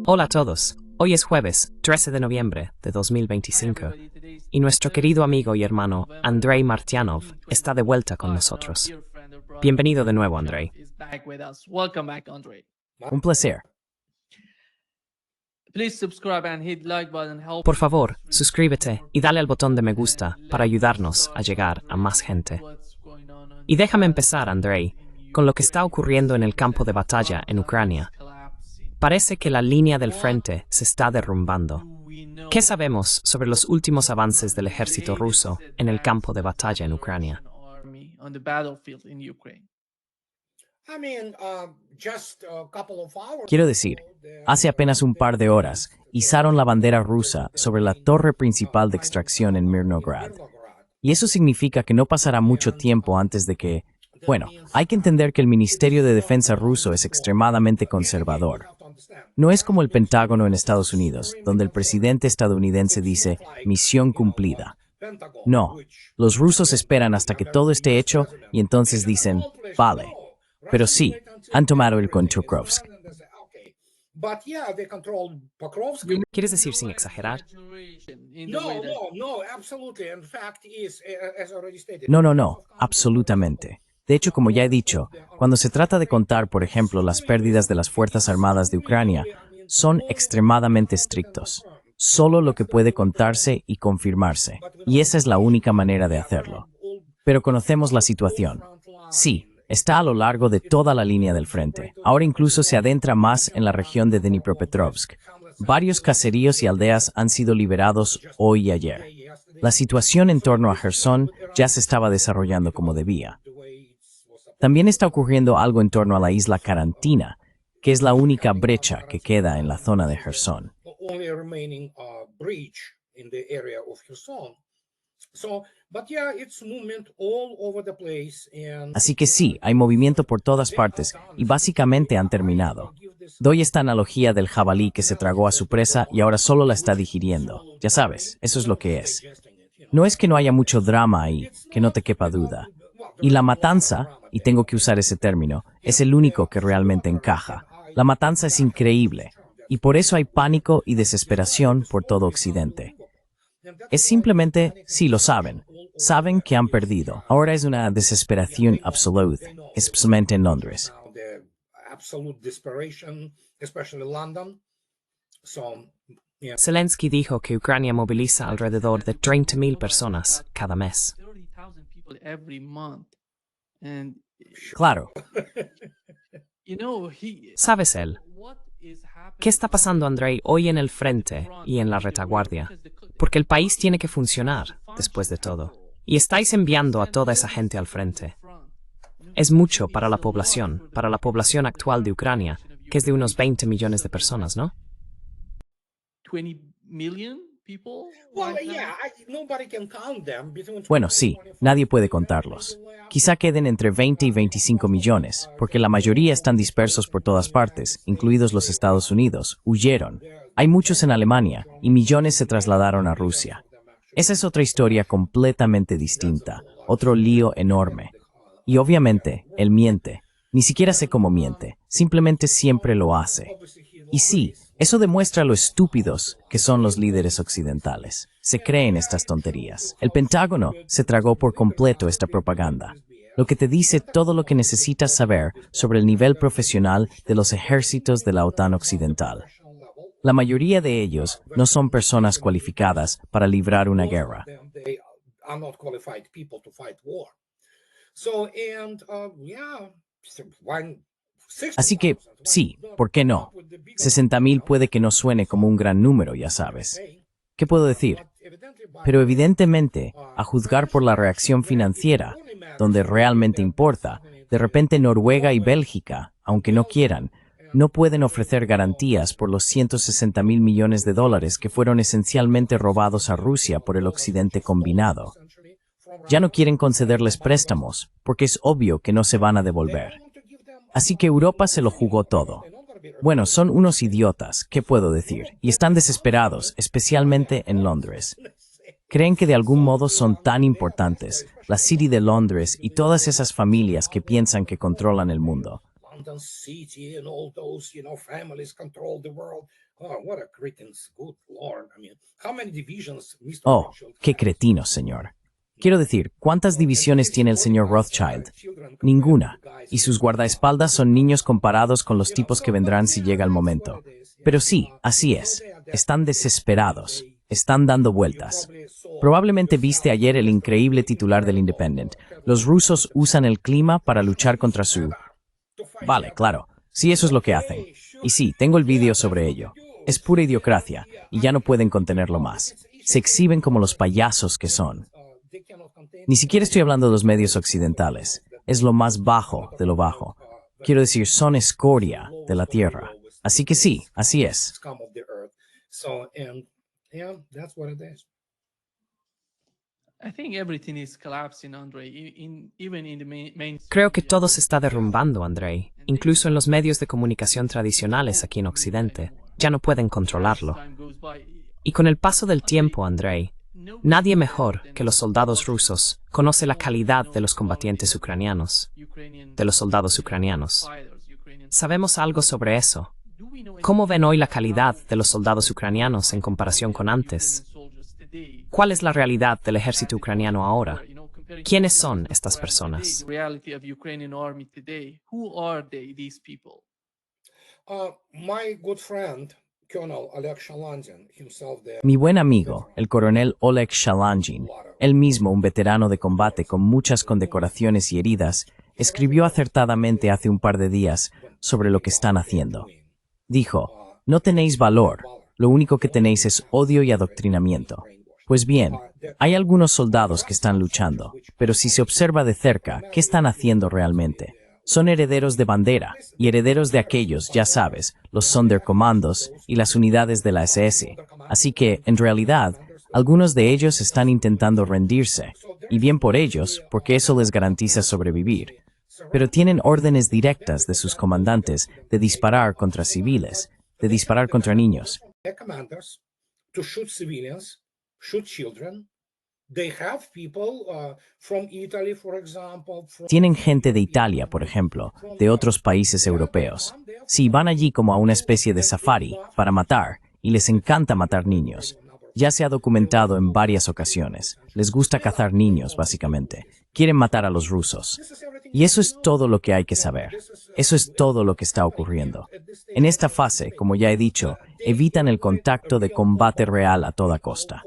Hola a todos. Hoy es jueves, 13 de noviembre de 2025, y nuestro querido amigo y hermano Andrei Martyanov está de vuelta con nosotros. Bienvenido de nuevo, Andrei. Un placer. Por favor, suscríbete y dale al botón de me gusta para ayudarnos a llegar a más gente. Y déjame empezar, Andrei, con lo que está ocurriendo en el campo de batalla en Ucrania. Parece que la línea del frente se está derrumbando. ¿Qué sabemos sobre los últimos avances del ejército ruso en el campo de batalla en Ucrania? Quiero decir, hace apenas un par de horas, izaron la bandera rusa sobre la torre principal de extracción en Mirnograd. Y eso significa que no pasará mucho tiempo antes de que... Bueno, hay que entender que el Ministerio de Defensa ruso es extremadamente conservador. No es como el Pentágono en Estados Unidos, donde el presidente estadounidense dice misión cumplida. No, los rusos esperan hasta que todo esté hecho y entonces dicen, vale. Pero sí, han tomado el con Chokrovsk. ¿Quieres decir sin exagerar? No, absolutamente. De hecho, como ya he dicho, cuando se trata de contar, por ejemplo, las pérdidas de las Fuerzas Armadas de Ucrania, son extremadamente estrictos. Solo lo que puede contarse y confirmarse. Y esa es la única manera de hacerlo. Pero conocemos la situación. Sí, está a lo largo de toda la línea del frente. Ahora incluso se adentra más en la región de Dnipropetrovsk. Varios caseríos y aldeas han sido liberados hoy y ayer. La situación en torno a Gerson ya se estaba desarrollando como debía. También está ocurriendo algo en torno a la isla Karantina, que es la única brecha que queda en la zona de Gerson. Así que sí, hay movimiento por todas partes y básicamente han terminado. Doy esta analogía del jabalí que se tragó a su presa y ahora solo la está digiriendo. Ya sabes, eso es lo que es. No es que no haya mucho drama ahí, que no te quepa duda. Y la matanza, y tengo que usar ese término, es el único que realmente encaja. La matanza es increíble, y por eso hay pánico y desesperación por todo Occidente. Es simplemente, sí lo saben que han perdido. Ahora es una desesperación absoluta, especialmente en Londres. Zelensky dijo que Ucrania moviliza alrededor de 30.000 personas cada mes. Claro. ¿Sabes él? ¿Qué está pasando, Andrei, hoy en el frente y en la retaguardia? Porque el país tiene que funcionar, después de todo. Y estáis enviando a toda esa gente al frente. Es mucho para la población actual de Ucrania, que es de unos 20 millones de personas, ¿no? Bueno, sí, nadie puede contarlos. Quizá queden entre 20 y 25 millones, porque la mayoría están dispersos por todas partes, incluidos los Estados Unidos, huyeron. Hay muchos en Alemania, y millones se trasladaron a Rusia. Esa es otra historia completamente distinta, otro lío enorme. Y obviamente, él miente. Ni siquiera sé cómo miente, simplemente siempre lo hace. Y sí, eso demuestra lo estúpidos que son los líderes occidentales. Se creen estas tonterías. El Pentágono se tragó por completo esta propaganda, lo que te dice todo lo que necesitas saber sobre el nivel profesional de los ejércitos de la OTAN occidental. La mayoría de ellos no son personas cualificadas para librar una guerra. Así que, sí, ¿por qué no? 60.000 puede que no suene como un gran número, ya sabes. ¿Qué puedo decir? Pero evidentemente, a juzgar por la reacción financiera, donde realmente importa, de repente Noruega y Bélgica, aunque no quieran, no pueden ofrecer garantías por los 160.000 millones de dólares que fueron esencialmente robados a Rusia por el Occidente combinado. Ya no quieren concederles préstamos, porque es obvio que no se van a devolver. Así que Europa se lo jugó todo. Bueno, son unos idiotas, ¿qué puedo decir? Y están desesperados, especialmente en Londres. Creen que de algún modo son tan importantes, la City de Londres y todas esas familias que piensan que controlan el mundo. London City and all those, families control the world. Oh, what a cretins, good Lord. I mean, how many divisions Mr. Oh, Rothschild qué had? cretinos, señor. Quiero decir, ¿cuántas divisiones tiene el señor Rothschild? Ninguna. Y sus guardaespaldas son niños comparados con los tipos que vendrán si llega el momento. Pero sí, así es. Están desesperados. Están dando vueltas. Probablemente viste ayer el increíble titular del Independent. Los rusos usan el clima para luchar contra su... Vale, claro. Sí, eso es lo que hacen. Y sí, tengo el vídeo sobre ello. Es pura idiocracia, y ya no pueden contenerlo más. Se exhiben como los payasos que son. Ni siquiera estoy hablando de los medios occidentales. Es lo más bajo de lo bajo. Quiero decir, son escoria de la tierra. Así que sí, así es. Scum of the earth. So, and yeah, that's what it is. I think everything is collapsing, Andre. Even in the main. Creo que todo se está derrumbando, Andrei. Incluso en los medios de comunicación tradicionales aquí en Occidente. Ya no pueden controlarlo. Y con el paso del tiempo, Andrei, nadie mejor que los soldados rusos conoce la calidad de los combatientes ucranianos, de los soldados ucranianos. ¿Sabemos algo sobre eso? ¿Cómo ven hoy la calidad de los soldados ucranianos en comparación con antes? ¿Cuál es la realidad del ejército ucraniano ahora? ¿Quiénes son estas personas? My good friend, Colonel Oleg Shalandin, himself the Mi buen amigo, el coronel Oleg Shalandin, él mismo un veterano de combate con muchas condecoraciones y heridas, escribió acertadamente hace un par de días sobre lo que están haciendo. Dijo, no tenéis valor, lo único que tenéis es odio y adoctrinamiento. Pues bien, hay algunos soldados que están luchando, pero si se observa de cerca, ¿qué están haciendo realmente? Son herederos de bandera, y herederos de aquellos, ya sabes, los Sonderkommandos y las unidades de la SS. Así que, en realidad, algunos de ellos están intentando rendirse, y bien por ellos, porque eso les garantiza sobrevivir. Pero tienen órdenes directas de sus comandantes de disparar contra civiles, de disparar contra niños. their commanders to shoot civilians, shoot children. They have people from Italy, for example. Tienen gente de Italia, por ejemplo, de otros países europeos. Sí, van allí como a una especie de safari, para matar, y les encanta matar niños. Ya se ha documentado en varias ocasiones. Les gusta cazar niños, básicamente. Quieren matar a los rusos. Y eso es todo lo que hay que saber. Eso es todo lo que está ocurriendo. En esta fase, como ya he dicho, evitan el contacto de combate real a toda costa.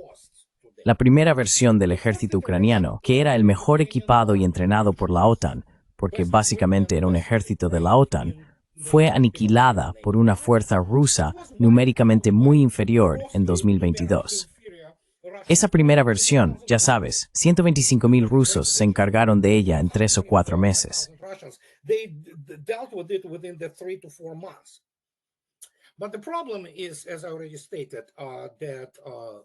La primera versión del ejército ucraniano, que era el mejor equipado y entrenado por la OTAN, porque básicamente era un ejército de la OTAN, fue aniquilada por una fuerza rusa numéricamente muy inferior en 2022. Esa primera versión, ya sabes, 125.000 rusos se encargaron de ella en 3 o 4 meses. They dealt with it within the 3 to 4 months. But the problem is, as I already stated,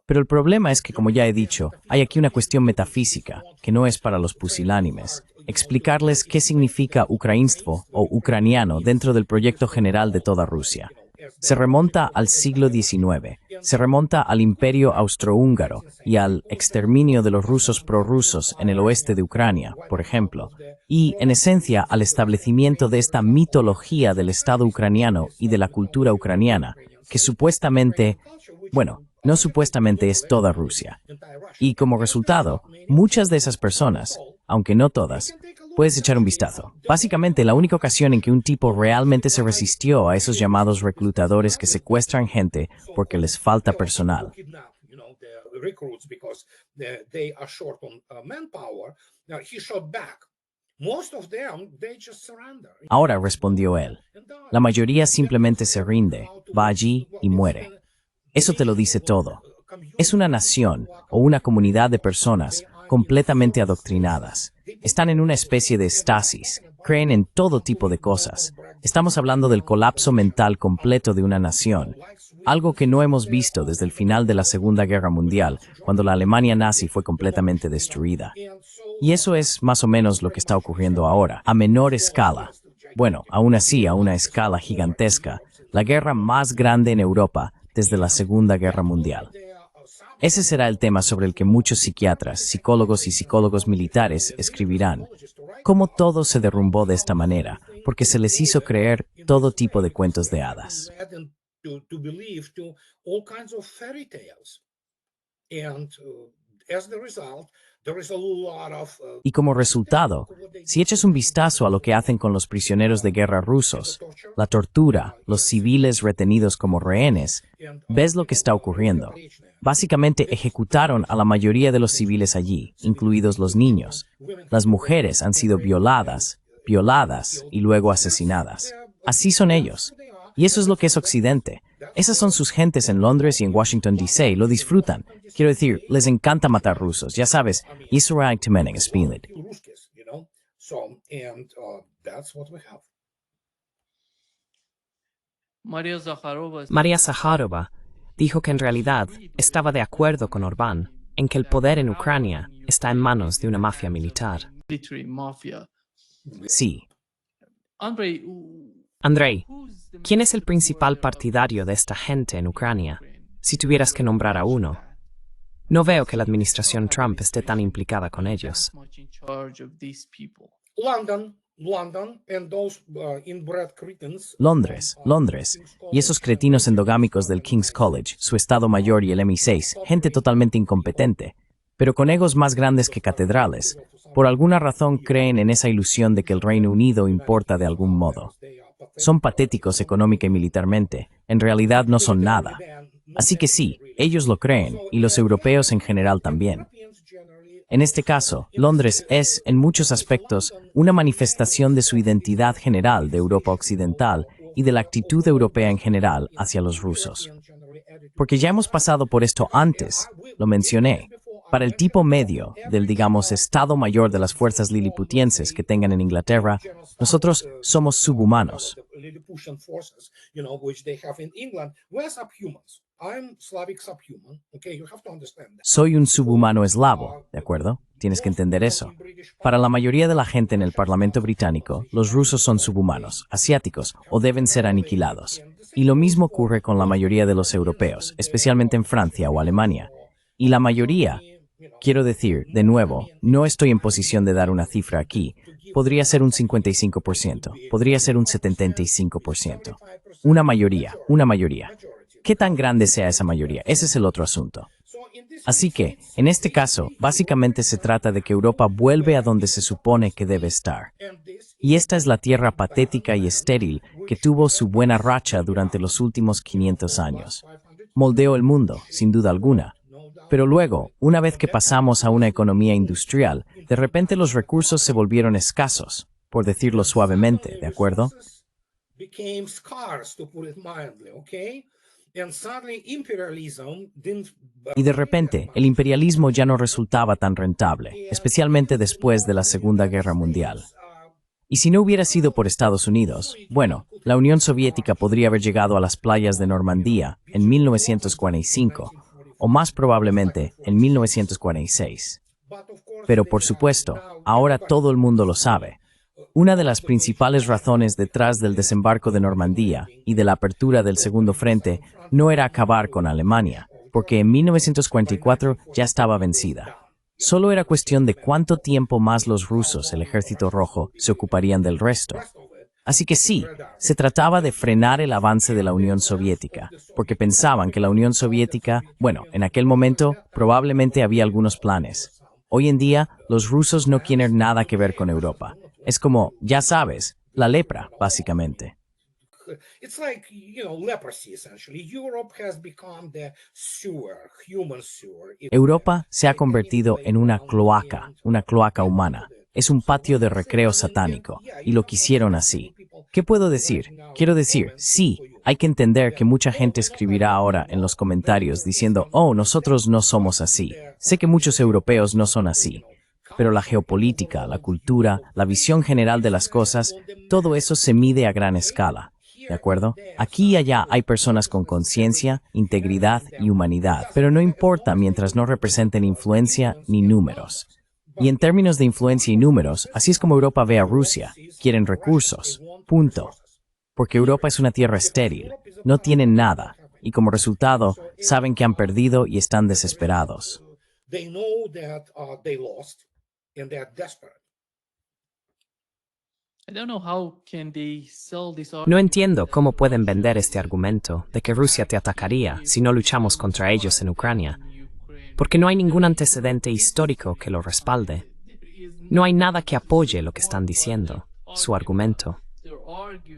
Pero el problema es que, como ya he dicho, hay aquí una cuestión metafísica, que no es para los pusilánimes. Explicarles qué significa ucrainstvo o ucraniano dentro del proyecto general de toda Rusia. Se remonta al siglo XIX, se remonta al Imperio Austrohúngaro y al exterminio de los rusos prorrusos en el oeste de Ucrania, por ejemplo, y, en esencia, al establecimiento de esta mitología del Estado ucraniano y de la cultura ucraniana, que supuestamente, bueno, no supuestamente es toda Rusia. Y como resultado, muchas de esas personas, aunque no todas, puedes echar un vistazo. Básicamente, la única ocasión en que un tipo realmente se resistió a esos llamados reclutadores que secuestran gente porque les falta personal. Ahora, respondió él, la mayoría simplemente se rinde, va allí y muere. Eso te lo dice todo. Es una nación o una comunidad de personas completamente adoctrinadas. Están en una especie de estasis, creen en todo tipo de cosas. Estamos hablando del colapso mental completo de una nación, algo que no hemos visto desde el final de la Segunda Guerra Mundial, cuando la Alemania nazi fue completamente destruida. Y eso es más o menos lo que está ocurriendo ahora, a menor escala. Bueno, aún así, a una escala gigantesca, la guerra más grande en Europa desde la Segunda Guerra Mundial. Ese será el tema sobre el que muchos psiquiatras, psicólogos y psicólogos militares escribirán. ¿Cómo todo se derrumbó de esta manera? porque se les hizo creer todo tipo de cuentos de hadas. led them to believe to all kinds of fairy tales. And as the result, there is a lot of Y como resultado, si echas un vistazo a lo que hacen con los prisioneros de guerra rusos, la tortura, los civiles retenidos como rehenes, ves lo que está ocurriendo. Básicamente ejecutaron a la mayoría de los civiles allí, incluidos los niños. Las mujeres han sido violadas y luego asesinadas. Así son ellos. Y eso es lo que es Occidente. Esas son sus gentes en Londres y en Washington, D.C. Lo disfrutan. Quiero decir, les encanta matar rusos. Ya sabes, Israel Timeneng Spinlet. Ruskies, you know. So, and that's what we have. Maria Zakharova María Zakharova dijo que en realidad estaba de acuerdo con Orbán en que el poder en Ucrania está en manos de una mafia militar. military mafia. Sí, Andrei, Andrei, ¿quién es el principal partidario de esta gente en Ucrania? Si tuvieras que nombrar a uno. No veo que la administración Trump esté tan implicada con ellos. much in charge of these people? London, and those inbred cretins. Londres. Y esos cretinos endogámicos del King's College, su Estado Mayor y el MI6, gente totalmente incompetente, pero con egos más grandes que catedrales. Por alguna razón creen en esa ilusión de que el Reino Unido importa de algún modo. Son patéticos económica y militarmente. En realidad no son nada. Así que sí, ellos lo creen, y los europeos en general también. En este caso, Londres es, en muchos aspectos, una manifestación de su identidad general de Europa Occidental y de la actitud europea en general hacia los rusos. Porque ya hemos pasado por esto antes, lo mencioné. Para el tipo medio del, digamos, Estado Mayor de las fuerzas liliputienses que tengan en Inglaterra, nosotros somos subhumanos. Lilliputian forces, you know, which they have in England, we're subhumans. I'm Slavic subhuman. Okay, you have to understand that. Soy un subhumano eslavo, ¿de acuerdo? Tienes que entender eso. Para la mayoría de la gente en el Parlamento británico, los rusos son subhumanos, asiáticos, o deben ser aniquilados. Y lo mismo ocurre con la mayoría de los europeos, especialmente en Francia o Alemania. Y la mayoría, quiero decir, de nuevo, no estoy en posición de dar una cifra aquí. Podría ser un 55%, podría ser un 75%. Una mayoría. ¿Qué tan grande sea esa mayoría? Ese es el otro asunto. Así que, en este caso, básicamente se trata de que Europa vuelve a donde se supone que debe estar. Y esta es la tierra patética y estéril que tuvo su buena racha durante los últimos 500 años. Moldeó el mundo, sin duda alguna. Pero luego, una vez que pasamos a una economía industrial, de repente los recursos se volvieron escasos, por decirlo suavemente, ¿de acuerdo? Became scarce, to put it mildly, okay? And suddenly imperialism didn't. Y de repente, el imperialismo ya no resultaba tan rentable, especialmente después de la Segunda Guerra Mundial. Y si no hubiera sido por Estados Unidos, bueno, la Unión Soviética podría haber llegado a las playas de Normandía en 1945, o más probablemente en 1946. Pero por supuesto, ahora todo el mundo lo sabe. Una de las principales razones detrás del desembarco de Normandía y de la apertura del Segundo Frente no era acabar con Alemania, porque en 1944 ya estaba vencida. Solo era cuestión de cuánto tiempo más los rusos, el Ejército Rojo, se ocuparían del resto. Así que sí, se trataba de frenar el avance de la Unión Soviética, porque pensaban que la Unión Soviética, bueno, en aquel momento probablemente había algunos planes. Hoy en día, los rusos no quieren nada que ver con Europa. Es como, ya sabes, la lepra, básicamente. It's like, you know, leprosy, essentially. Europe has become the sewer, human sewer. Europa se ha convertido en una cloaca humana. Es un patio de recreo satánico, y lo quisieron así. ¿Qué puedo decir? Quiero decir, sí, hay que entender que mucha gente escribirá ahora en los comentarios diciendo, oh, nosotros no somos así. Sé que muchos europeos no son así. Pero la geopolítica, la cultura, la visión general de las cosas, todo eso se mide a gran escala. ¿De acuerdo? Aquí y allá hay personas con conciencia, integridad y humanidad, pero no importa mientras no representen influencia ni números. Y en términos de influencia y números, así es como Europa ve a Rusia. Quieren recursos. Punto. Porque Europa es una tierra estéril. No tienen nada. Y como resultado, saben que han perdido y están desesperados. They know that they lost and they're desperate. I don't know how can they sell this No entiendo cómo pueden vender este argumento de que Rusia te atacaría si no luchamos contra ellos en Ucrania, porque no hay ningún antecedente histórico que lo respalde. No hay nada que apoye lo que están diciendo, su argumento.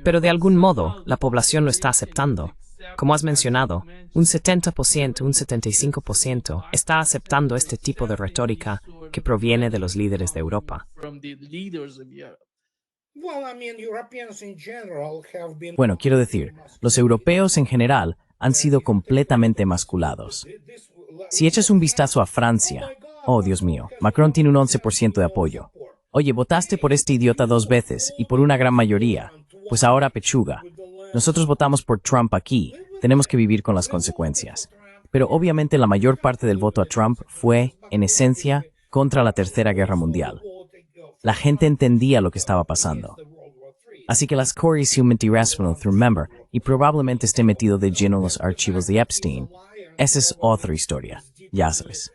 Pero de algún modo, la población lo está aceptando. Como has mencionado, un 70%, un 75% está aceptando este tipo de retórica que proviene de los líderes de Europa. Bueno, quiero decir, los europeos en general han sido completamente emasculados. Si echas un vistazo a Francia, oh Dios mío, Macron tiene un 11% de apoyo. Oye, votaste por este idiota 2 veces y por una gran mayoría, pues ahora pechuga. Nosotros votamos por Trump aquí, tenemos que vivir con las consecuencias. Pero obviamente la mayor parte del voto a Trump fue, en esencia, contra la Tercera Guerra Mundial. La gente entendía lo que estaba pasando. Así que las Corey Humanity Rational Remember y probablemente esté metido de lleno en los archivos de Epstein. Esa es otra historia, ya sabes.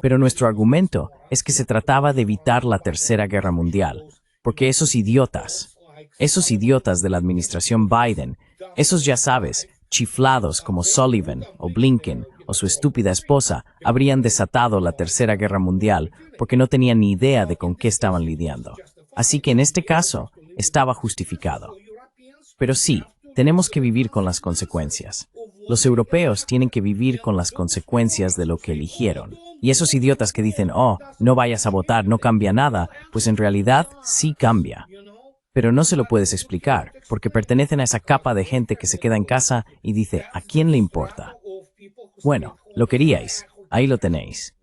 Pero nuestro argumento es que se trataba de evitar la Tercera Guerra Mundial, porque esos idiotas de la administración Biden, esos ya sabes, chiflados como Sullivan o Blinken o su estúpida esposa, habrían desatado la Tercera Guerra Mundial porque no tenían ni idea de con qué estaban lidiando. Así que en este caso, estaba justificado. Pero sí, tenemos que vivir con las consecuencias. Los europeos tienen que vivir con las consecuencias de lo que eligieron. Y esos idiotas que dicen, oh, no vayas a votar, no cambia nada, pues en realidad sí cambia. Pero no se lo puedes explicar, porque pertenecen a esa capa de gente que se queda en casa y dice, ¿a quién le importa? Bueno, lo queríais, ahí lo tenéis.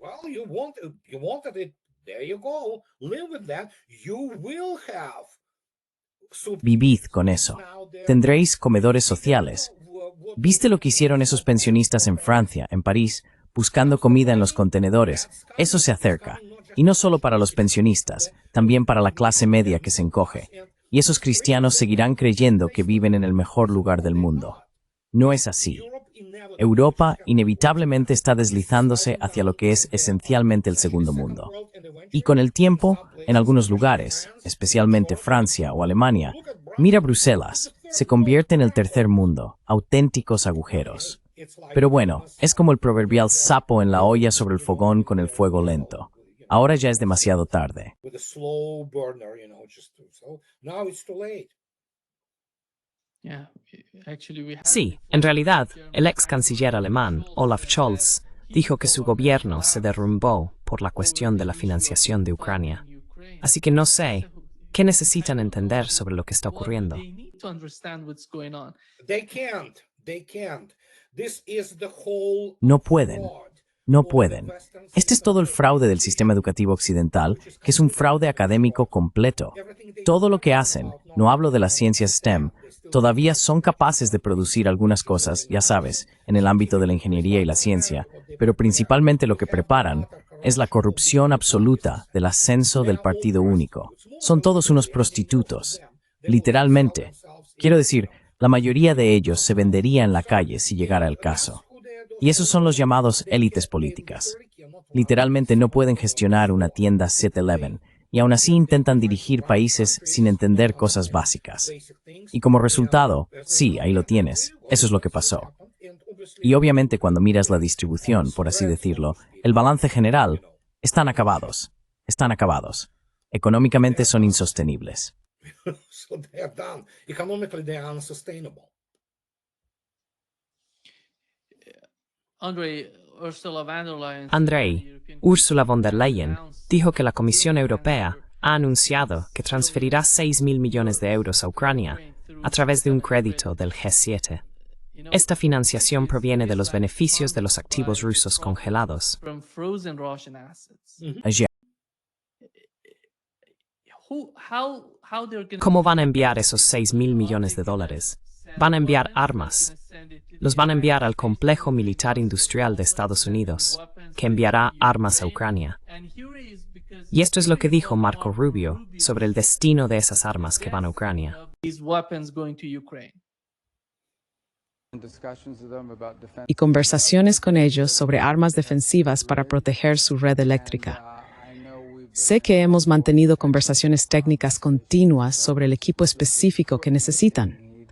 Vivid con eso. Tendréis comedores sociales. ¿Viste lo que hicieron esos pensionistas en Francia, en París, buscando comida en los contenedores? Eso se acerca. Y no solo para los pensionistas, también para la clase media que se encoge. Y esos cristianos seguirán creyendo que viven en el mejor lugar del mundo. No es así. Europa inevitablemente está deslizándose hacia lo que es esencialmente el segundo mundo. Y con el tiempo, en algunos lugares, especialmente Francia o Alemania, mira Bruselas, se convierte en el tercer mundo, auténticos agujeros. Pero bueno, es como el proverbial sapo en la olla sobre el fogón con el fuego lento. Ahora ya es demasiado tarde. Sí, en realidad, el ex canciller alemán, Olaf Scholz, dijo que su gobierno se derrumbó por la cuestión de la financiación de Ucrania. Así que no sé, ¿qué necesitan entender sobre lo que está ocurriendo? No pueden. No pueden. Este es todo el fraude del sistema educativo occidental, que es un fraude académico completo. Todo lo que hacen, no hablo de las ciencias STEM, todavía son capaces de producir algunas cosas, ya sabes, en el ámbito de la ingeniería y la ciencia, pero principalmente lo que preparan es la corrupción absoluta del ascenso del partido único. Son todos unos prostitutos. Literalmente. Quiero decir, la mayoría de ellos se vendería en la calle si llegara el caso. Y esos son los llamados élites políticas. Literalmente no pueden gestionar una tienda 7-Eleven, y aún así intentan dirigir países sin entender cosas básicas. Y como resultado, sí, ahí lo tienes, eso es lo que pasó. Y obviamente cuando miras la distribución, por así decirlo, el balance general, están acabados. Económicamente son insostenibles. Andrei, Ursula von der Leyen dijo que la Comisión Europea ha anunciado que transferirá 6.000 millones de euros a Ucrania a través de un crédito del G7. Esta financiación proviene de los beneficios de los activos rusos congelados. ¿Cómo van a enviar esos 6.000 millones de dólares? Van a enviar armas. Los van a enviar al complejo militar industrial de Estados Unidos, que enviará armas a Ucrania. Y esto es lo que dijo Marco Rubio sobre el destino de esas armas que van a Ucrania. y conversaciones con ellos sobre armas defensivas para proteger su red eléctrica. Sé que hemos mantenido conversaciones técnicas continuas sobre el equipo específico que necesitan,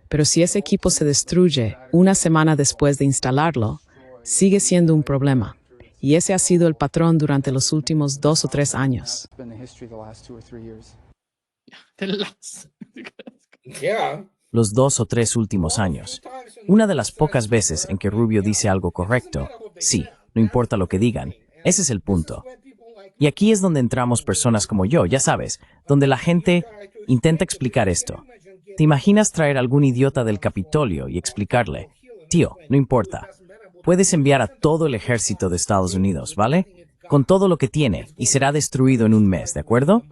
pero si ese equipo se destruye una semana después de instalarlo, sigue siendo un problema, y ese ha sido el patrón durante los últimos 2 o 3 años. Yeah. Los 2 o 3 últimos años. Una de las pocas veces en que Rubio dice algo correcto, sí, no importa lo que digan, ese es el punto. Y aquí es donde entramos personas como yo, ya sabes, donde la gente intenta explicar esto. ¿Te imaginas traer a algún idiota del Capitolio y explicarle, tío, no importa, puedes enviar a todo el ejército de Estados Unidos, ¿vale? Con todo lo que tiene, y será destruido en un mes, ¿de acuerdo?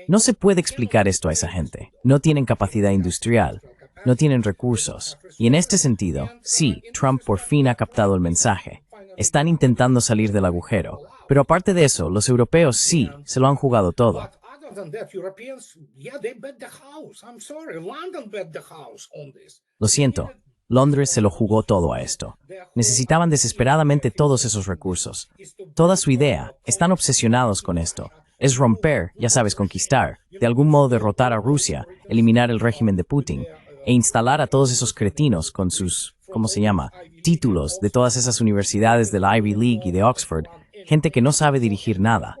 No se puede explicar esto a esa gente. No tienen capacidad industrial, no tienen recursos. Y en este sentido, sí, Trump por fin ha captado el mensaje. Están intentando salir del agujero. Pero aparte de eso, los europeos sí, se lo han jugado todo. But other than that, Europeans, yeah, they bet the house. I'm sorry, London bet the house on this. Lo siento, Londres se lo jugó todo a esto. Necesitaban desesperadamente todos esos recursos. Toda su idea, están obsesionados con esto. Es romper, ya sabes, conquistar, de algún modo derrotar a Rusia, eliminar el régimen de Putin, e instalar a todos esos cretinos con sus, ¿cómo se llama?, títulos de todas esas universidades de la Ivy League y de Oxford, gente que no sabe dirigir nada.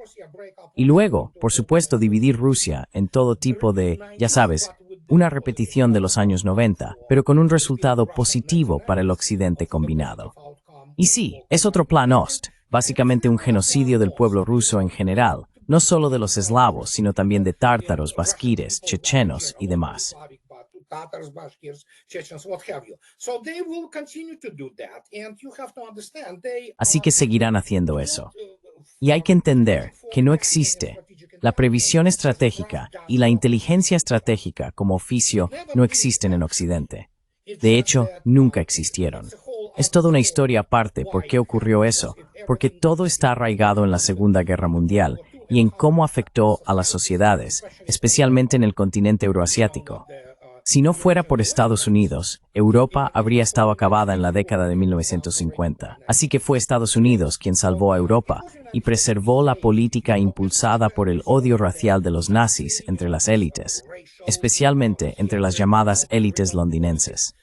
Y luego, por supuesto, dividir Rusia en todo tipo de, ya sabes, una repetición de los años 90, pero con un resultado positivo para el Occidente combinado. Y sí, es otro plan Ost, básicamente un genocidio del pueblo ruso en general, no solo de los eslavos, sino también de tártaros, basquires, chechenos y demás. Tatars, Bashkirs, Chechens, what have you. So they will continue to do that, and you have to understand they Así que seguirán haciendo eso. Y hay que entender que no existe. La previsión estratégica y la inteligencia estratégica como oficio no existen en Occidente. De hecho, nunca existieron. Es toda una historia aparte por qué ocurrió eso, porque todo está arraigado en la Segunda Guerra Mundial y en cómo afectó a las sociedades, especialmente en el continente euroasiático. Si no fuera por Estados Unidos, Europa habría estado acabada en la década de 1950. Así que fue Estados Unidos quien salvó a Europa y preservó la política impulsada por el odio racial de los nazis entre las élites, especialmente entre las llamadas élites londinenses.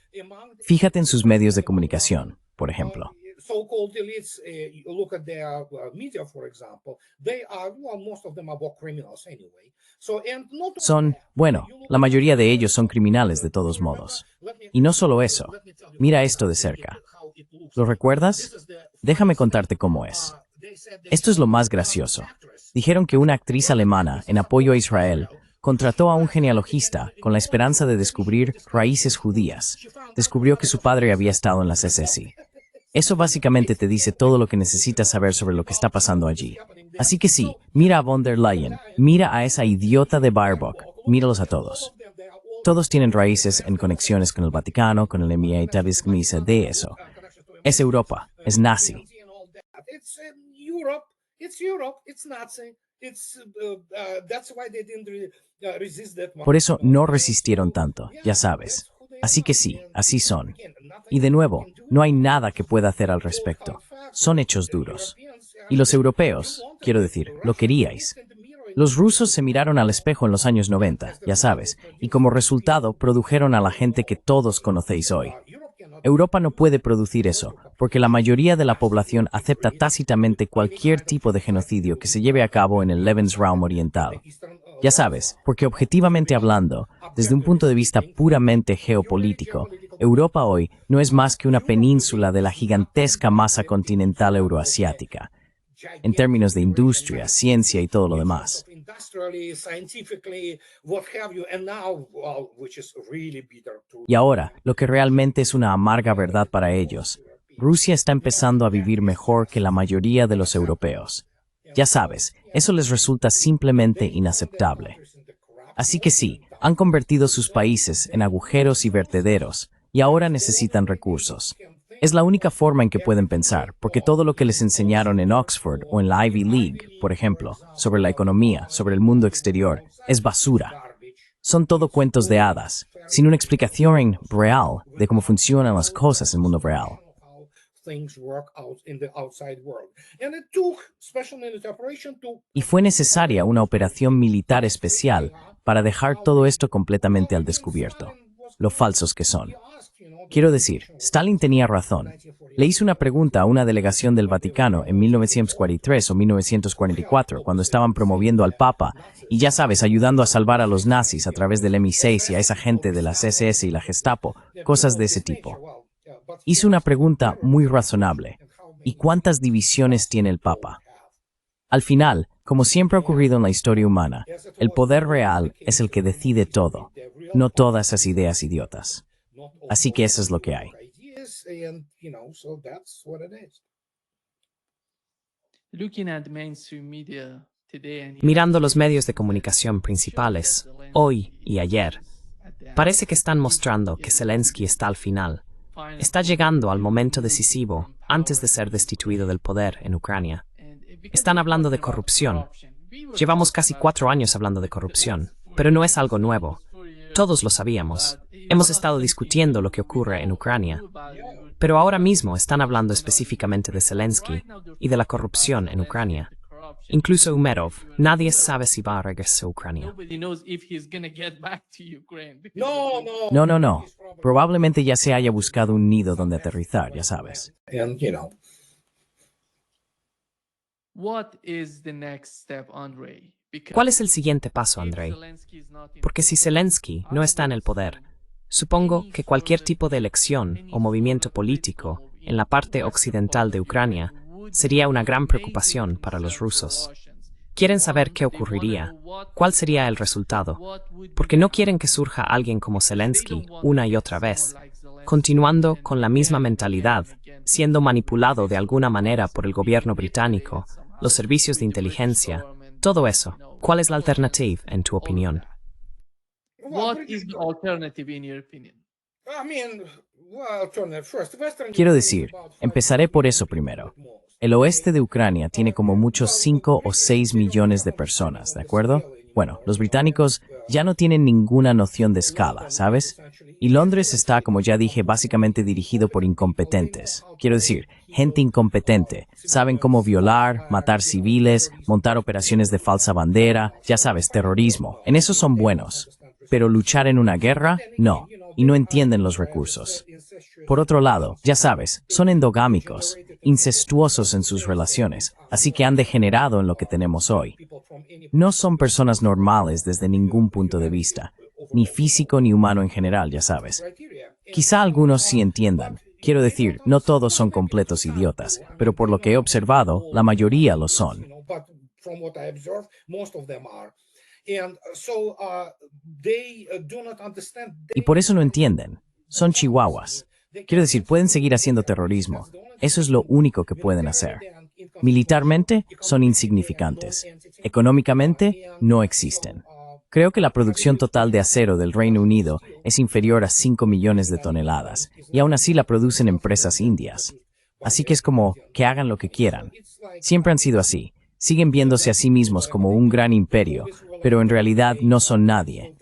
Fíjate en sus medios de comunicación, por ejemplo. so-called elites, you look at their media, for example, they are, well, most of them are war criminals anyway. So, and not Son, bueno, la mayoría de ellos son criminales de todos modos. Y no solo eso, mira esto de cerca. ¿Lo recuerdas? Déjame contarte cómo es. Esto es lo más gracioso. Dijeron que una actriz alemana, en apoyo a Israel, contrató a un genealogista con la esperanza de descubrir raíces judías. Descubrió que su padre había estado en las SS. Eso básicamente te dice todo lo que necesitas saber sobre lo que está pasando allí. Así que sí, mira a von der Leyen, mira a esa idiota de Baerbock, míralos a todos. Todos tienen raíces en conexiones con el Vaticano, con el MI8, de eso. Es Europa, es nazi. It's Europe, it's Nazi. That's why they didn't resist that much. Por eso no resistieron tanto, ya sabes. Así que sí, así son. Y de nuevo, no hay nada que pueda hacer al respecto. Son hechos duros. Y los europeos, quiero decir, lo queríais. Los rusos se miraron al espejo en los años 90, ya sabes, y como resultado produjeron a la gente que todos conocéis hoy. Europa no puede producir eso, porque la mayoría de la población acepta tácitamente cualquier tipo de genocidio que se lleve a cabo en el Lebensraum oriental. Ya sabes, porque objetivamente hablando, desde un punto de vista puramente geopolítico, Europa hoy no es más que una península de la gigantesca masa continental euroasiática, en términos de industria, ciencia y todo lo demás. Y ahora, lo que realmente es una amarga verdad para ellos, Rusia está empezando a vivir mejor que la mayoría de los europeos. Ya sabes, eso les resulta simplemente inaceptable. Así que sí, han convertido sus países en agujeros y vertederos, y ahora necesitan recursos. Es la única forma en que pueden pensar, porque todo lo que les enseñaron en Oxford o en la Ivy League, por ejemplo, sobre la economía, sobre el mundo exterior, es basura. Son todo cuentos de hadas, sin una explicación real de cómo funcionan las cosas en el mundo real. how things work out in the outside world. And it took special military operation to Y fue necesaria una operación militar especial para dejar todo esto completamente al descubierto, lo falsos que son. Quiero decir, Stalin tenía razón. Le hice una pregunta a una delegación del Vaticano en 1943 o 1944, cuando estaban promoviendo al Papa, y ya sabes, ayudando a salvar a los nazis a través del MI6 y a esa gente de las SS y la Gestapo, cosas de ese tipo. Hice una pregunta muy razonable. ¿Y cuántas divisiones tiene el Papa? Al final, como siempre ha ocurrido en la historia humana, el poder real es el que decide todo, no todas esas ideas idiotas. Así que eso es lo que hay. Looking at mainstream media today and Mirando los medios de comunicación principales, hoy y ayer, parece que están mostrando que Zelensky está al final. Está llegando al momento decisivo antes de ser destituido del poder en Ucrania. Están hablando de corrupción. Llevamos casi 4 años hablando de corrupción, pero no es algo nuevo. Todos lo sabíamos. Hemos estado discutiendo lo que ocurre en Ucrania. Pero ahora mismo están hablando específicamente de Zelensky y de la corrupción en Ucrania. Incluso Umerov, nadie sabe si va a regresar a Ucrania. Nobody knows if he's gonna get back to Ukraine. No. Probablemente ya se haya buscado un nido donde aterrizar, ya sabes. And What is the next step, Andrei? Because ¿Cuál es el siguiente paso, if Andrei? Zelensky is not in Porque si Zelensky no está en el poder, supongo que cualquier tipo de elección o movimiento político en la parte occidental de Ucrania sería una gran preocupación para los rusos. Quieren saber qué ocurriría, cuál sería el resultado, porque no quieren que surja alguien como Zelensky una y otra vez, continuando con la misma mentalidad, siendo manipulado de alguna manera por el gobierno británico, los servicios de inteligencia, todo eso. ¿Cuál es la alternativa, en tu opinión? What is the alternative in your opinion? Quiero decir, empezaré por eso primero. El oeste de Ucrania tiene como muchos 5 o 6 millones de personas, ¿de acuerdo? Bueno, los británicos ya no tienen ninguna noción de escala, ¿sabes? Y Londres está, como ya dije, básicamente dirigido por incompetentes. Quiero decir, gente incompetente. Saben cómo violar, matar civiles, montar operaciones de falsa bandera, ya sabes, terrorismo. En eso son buenos. Pero luchar en una guerra, no. Y no entienden los recursos. Por otro lado, ya sabes, son endogámicos, incestuosos en sus relaciones, así que han degenerado en lo que tenemos hoy. No son personas normales desde ningún punto de vista, ni físico ni humano en general, ya sabes. Quizá algunos sí entiendan. Quiero decir, no todos son completos idiotas, pero por lo que he observado, la mayoría lo son. Y por eso no entienden. Son chihuahuas. Quiero decir, pueden seguir haciendo terrorismo. Eso es lo único que pueden hacer. Militarmente, son insignificantes. Económicamente, no existen. Creo que la producción total de acero del Reino Unido es inferior a 5 millones de toneladas, y aún así la producen empresas indias. Así que es como que hagan lo que quieran. Siempre han sido así. Siguen viéndose a sí mismos como un gran imperio, pero en realidad no son nadie.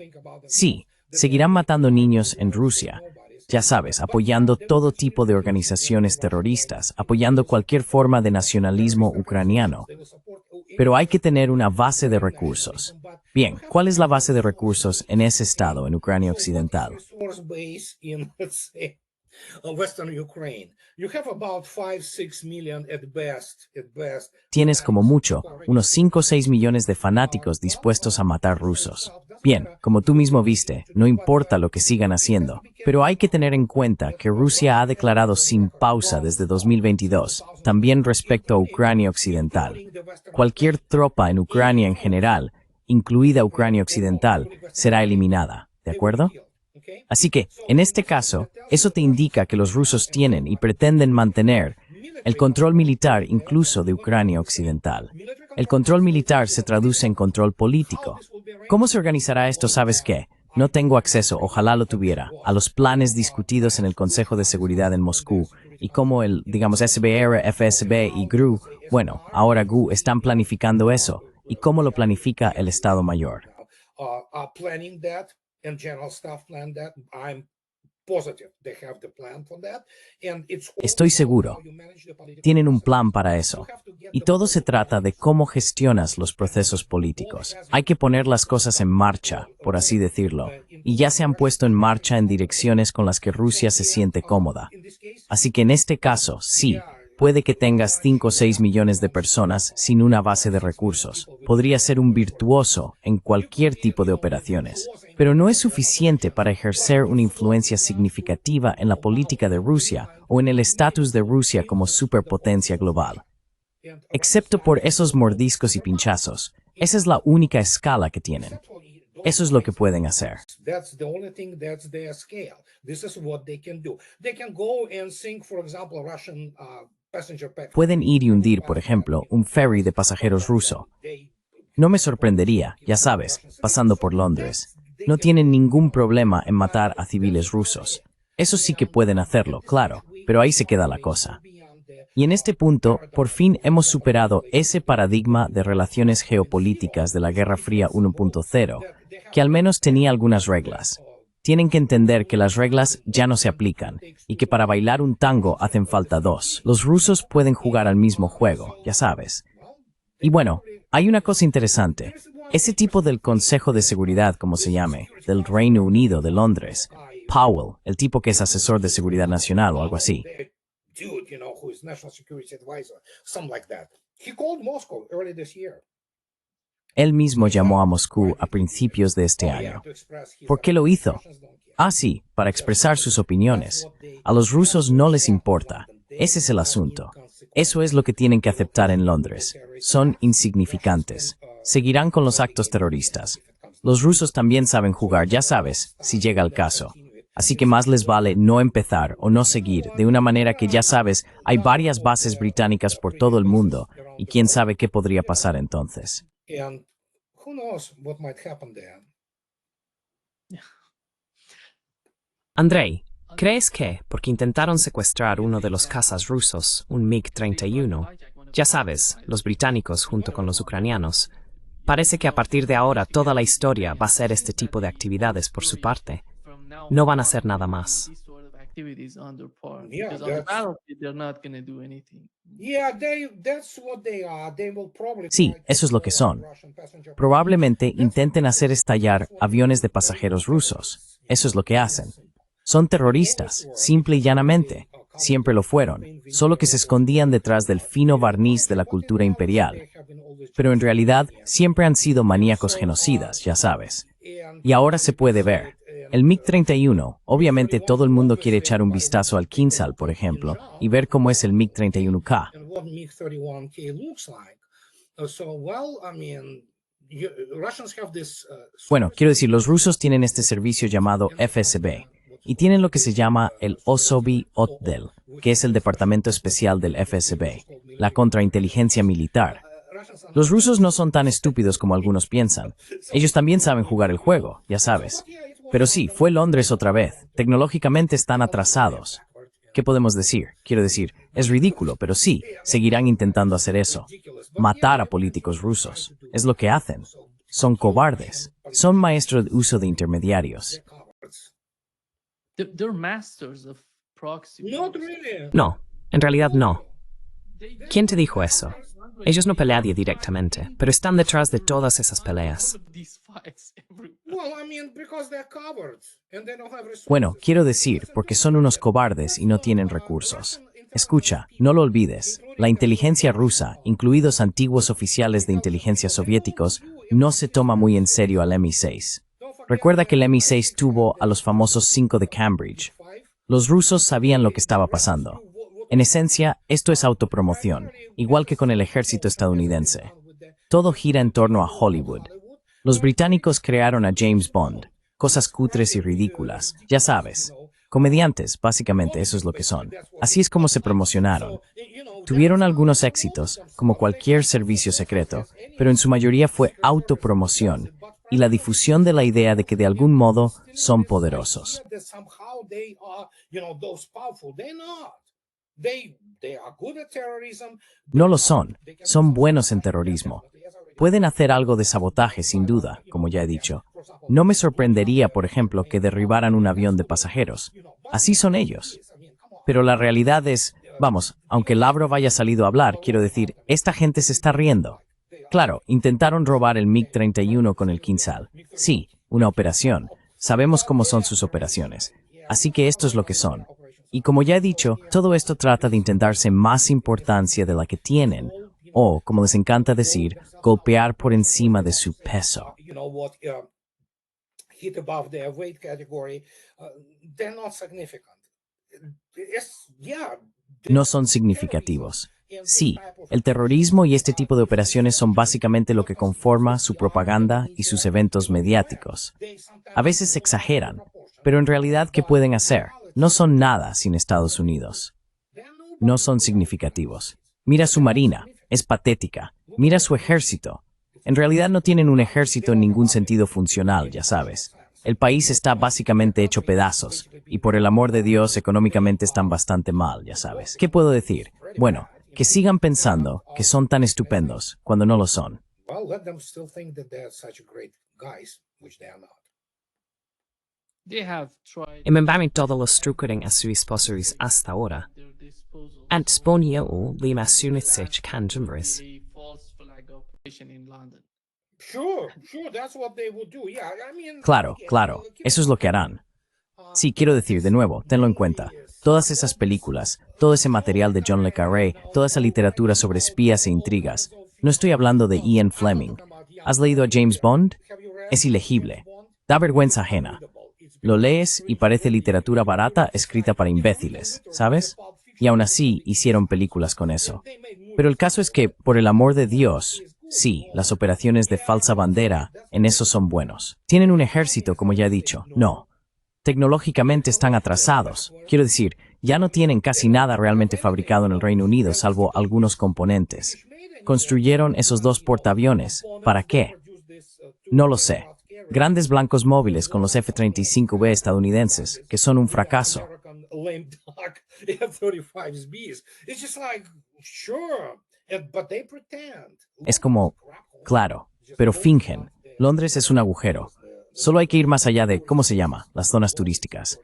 Sí, seguirán matando niños en Rusia. Ya sabes, apoyando todo tipo de organizaciones terroristas, apoyando cualquier forma de nacionalismo ucraniano. Pero hay que tener una base de recursos. Bien, ¿cuál es la base de recursos en ese estado, en Ucrania Occidental? Tienes como mucho unos 5 o 6 millones de fanáticos dispuestos a matar rusos. Bien, como tú mismo viste, no importa lo que sigan haciendo, pero hay que tener en cuenta que Rusia ha declarado sin pausa desde 2022, también respecto a Ucrania Occidental. Cualquier tropa en Ucrania en general, incluida Ucrania Occidental, será eliminada, ¿de acuerdo? Así que, en este caso, eso te indica que los rusos tienen y pretenden mantener el control militar incluso de Ucrania Occidental. El control militar se traduce en control político. ¿Cómo se organizará esto? ¿Sabes qué? No tengo acceso, ojalá lo tuviera, a los planes discutidos en el Consejo de Seguridad en Moscú y cómo el, SBR, FSB y GRU, bueno, ahora GU, están planificando eso y cómo lo planifica el Estado Mayor. are planning that, and general staff plan that. I'm positive they have the plan for that, and it's Estoy seguro. how you manage the political Tienen un process. plan para eso. Y todo se trata de cómo gestionas los procesos políticos. Hay que poner las cosas en marcha, por así decirlo, y ya se han puesto en marcha en direcciones con las que Rusia se siente cómoda. Así que en este caso, sí, puede que tengas 5 o 6 millones de personas sin una base de recursos. Podría ser un virtuoso en cualquier tipo de operaciones, pero no es suficiente para ejercer una influencia significativa en la política de Rusia o en el estatus de Rusia como superpotencia global. Excepto por esos mordiscos y pinchazos, esa es la única escala que tienen. Eso es lo que pueden hacer. That's the only thing, that's their scale. This is what they can do. They can go and sink, for example, Russian passenger petrol. Pueden ir y hundir, por ejemplo, un ferry de pasajeros ruso. No me sorprendería, ya sabes, pasando por Londres. No tienen ningún problema en matar a civiles rusos. Eso sí que pueden hacerlo, claro, pero ahí se queda la cosa. Y en este punto, por fin hemos superado ese paradigma de relaciones geopolíticas de la Guerra Fría 1.0, que al menos tenía algunas reglas. Tienen que entender que las reglas ya no se aplican, y que para bailar un tango hacen falta dos. Los rusos pueden jugar al mismo juego, ya sabes. Y bueno, hay una cosa interesante. Ese tipo del Consejo de Seguridad, como se llame, del Reino Unido de Londres, Powell, el tipo que es asesor de seguridad nacional o algo así. Dude, who is national security advisor, something like that. He called Moscow early this year. Él mismo llamó a Moscú a principios de este año. ¿Por qué lo hizo? Ah, sí, para expresar sus opiniones. A los rusos no les importa. Ese es el asunto. Eso es lo que tienen que aceptar en Londres. Son insignificantes. Seguirán con los actos terroristas. Los rusos también saben jugar, ya sabes, si llega el caso. Así que más les vale no empezar o no seguir, de una manera que ya sabes, hay varias bases británicas por todo el mundo, y quién sabe qué podría pasar entonces. And who knows what might happen there. Andrei, ¿crees que, porque intentaron secuestrar uno de los cazas rusos, un MiG-31, ya sabes, los británicos junto con los ucranianos, parece que a partir de ahora toda la historia va a ser este tipo de actividades por su parte? No van a hacer nada más. Yeah, Because on the battlefield, they're not going to do anything. Yeah, that's what they are. They will probably Sí, try to eso es lo que son. Russian passenger Probablemente intenten hacer estallar aviones de pasajeros rusos. Eso es lo que hacen. Son terroristas, simple y llanamente. Siempre lo fueron, solo que se escondían detrás del fino barniz de la cultura imperial. Pero en realidad siempre han sido maníacos genocidas, ya sabes. Y ahora se puede ver. El MiG-31, obviamente todo el mundo quiere echar un vistazo al Kinzhal, por ejemplo, y ver cómo es el MiG-31K. and what MiG-31K looks like. So, well, I mean, Russians have this. Bueno, quiero decir, los rusos tienen este servicio llamado FSB, y tienen lo que se llama el Osoby Otdel, que es el departamento especial del FSB, la contrainteligencia militar. Los rusos no son tan estúpidos como algunos piensan. Ellos también saben jugar el juego, ya sabes. Pero sí, fue Londres otra vez. Tecnológicamente están atrasados. ¿Qué podemos decir? Quiero decir, es ridículo, pero sí, seguirán intentando hacer eso. Matar a políticos rusos. Es lo que hacen. Son cobardes. Son maestros de uso de intermediarios. They're masters of proxy. Not wars. really. No, en realidad no. ¿Quién te dijo eso? Ellos no pelean directamente, pero están detrás de todas esas peleas. These fights everywhere. Well, I mean, because they're cowards and they don't have resources. Bueno, quiero decir, porque son unos cobardes y no tienen recursos. Escucha, no lo olvides. La inteligencia rusa, incluidos antiguos oficiales de inteligencia soviéticos, no se toma muy en serio al MI6. Recuerda que el MI6 tuvo a los famosos 5 de Cambridge. Los rusos sabían lo que estaba pasando. En esencia, esto es autopromoción, igual que con el ejército estadounidense. Todo gira en torno a Hollywood. Los británicos crearon a James Bond, cosas cutres y ridículas, ya sabes. Comediantes, básicamente, eso es lo que son. Así es como se promocionaron. Tuvieron algunos éxitos, como cualquier servicio secreto, pero en su mayoría fue autopromoción y la difusión de la idea de que de algún modo son poderosos. That somehow they are, those powerful. They're not. They are good at terrorism. No lo son, son buenos en terrorismo. Pueden hacer algo de sabotaje, sin duda, como ya he dicho. No me sorprendería, por ejemplo, que derribaran un avión de pasajeros. Así son ellos. Pero la realidad es, vamos, aunque Lavrov haya salido a hablar, quiero decir, esta gente se está riendo. Claro, intentaron robar el MiG-31 con el Kinzhal. Sí, una operación. Sabemos cómo son sus operaciones. Así que esto es lo que son. Y como ya he dicho, todo esto trata de intentarse más importancia de la que tienen, o, como les encanta decir, golpear por encima de su peso. You know what? Hit above their weight category. They're not significant. No son significativos. Sí, el terrorismo y este tipo de operaciones son básicamente lo que conforma su propaganda y sus eventos mediáticos. A veces exageran, pero en realidad, ¿qué pueden hacer? No son nada sin Estados Unidos. No son significativos. Mira su marina, es patética. Mira su ejército. En realidad no tienen un ejército en ningún sentido funcional, ya sabes. El país está básicamente hecho pedazos, y por el amor de Dios, económicamente están bastante mal, ya sabes. ¿Qué puedo decir? Bueno, que sigan pensando que son tan estupendos cuando no lo son. Well, let them still think that they're such great guys, which they are not. They have tried Imembami todos los trucos a sus esposos hasta ahora. their disposal Ant sponio lima sunitsich canjumbris. a false flag operation in London. Sure, that's what they would do. Yeah, I mean. Claro, claro, eso es lo que harán. Sí, quiero decir, de nuevo, tenlo en cuenta. Todas esas películas, todo ese material de John le Carré, toda esa literatura sobre espías e intrigas. No estoy hablando de Ian Fleming. ¿Has leído a James Bond? Es ilegible. Da vergüenza ajena. Lo lees y parece literatura barata escrita para imbéciles, ¿sabes? Y aún así hicieron películas con eso. Pero el caso es que, por el amor de Dios, sí, las operaciones de falsa bandera, en eso son buenos. Tienen un ejército, como ya he dicho. No. Tecnológicamente están atrasados. Quiero decir, ya no tienen casi nada realmente fabricado en el Reino Unido, salvo algunos componentes. Construyeron esos 2 portaaviones. ¿Para qué? No lo sé. Grandes blancos móviles con los F-35B estadounidenses, que son un fracaso. American lame duck F-35Bs. It's just like, sure, but they pretend. Es como, claro, pero fingen. Londres es un agujero. Solo hay que ir más allá de, ¿cómo se llama?, las zonas turísticas.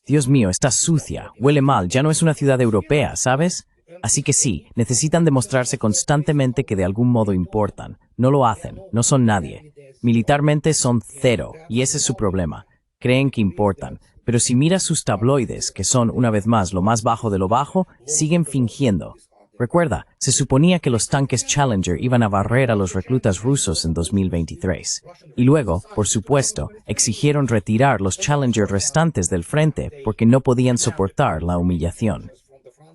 Dios mío, está sucia, huele mal, ya no es una ciudad europea, ¿sabes? Así que sí, necesitan demostrarse constantemente que de algún modo importan. No lo hacen, no son nadie. Militarmente son cero, y ese es su problema. Creen que importan. Pero si miras sus tabloides, que son, una vez más, lo más bajo de lo bajo, siguen fingiendo. Recuerda, se suponía que los tanques Challenger iban a barrer a los reclutas rusos en 2023. Y luego, por supuesto, exigieron retirar los Challenger restantes del frente porque no podían soportar la humillación.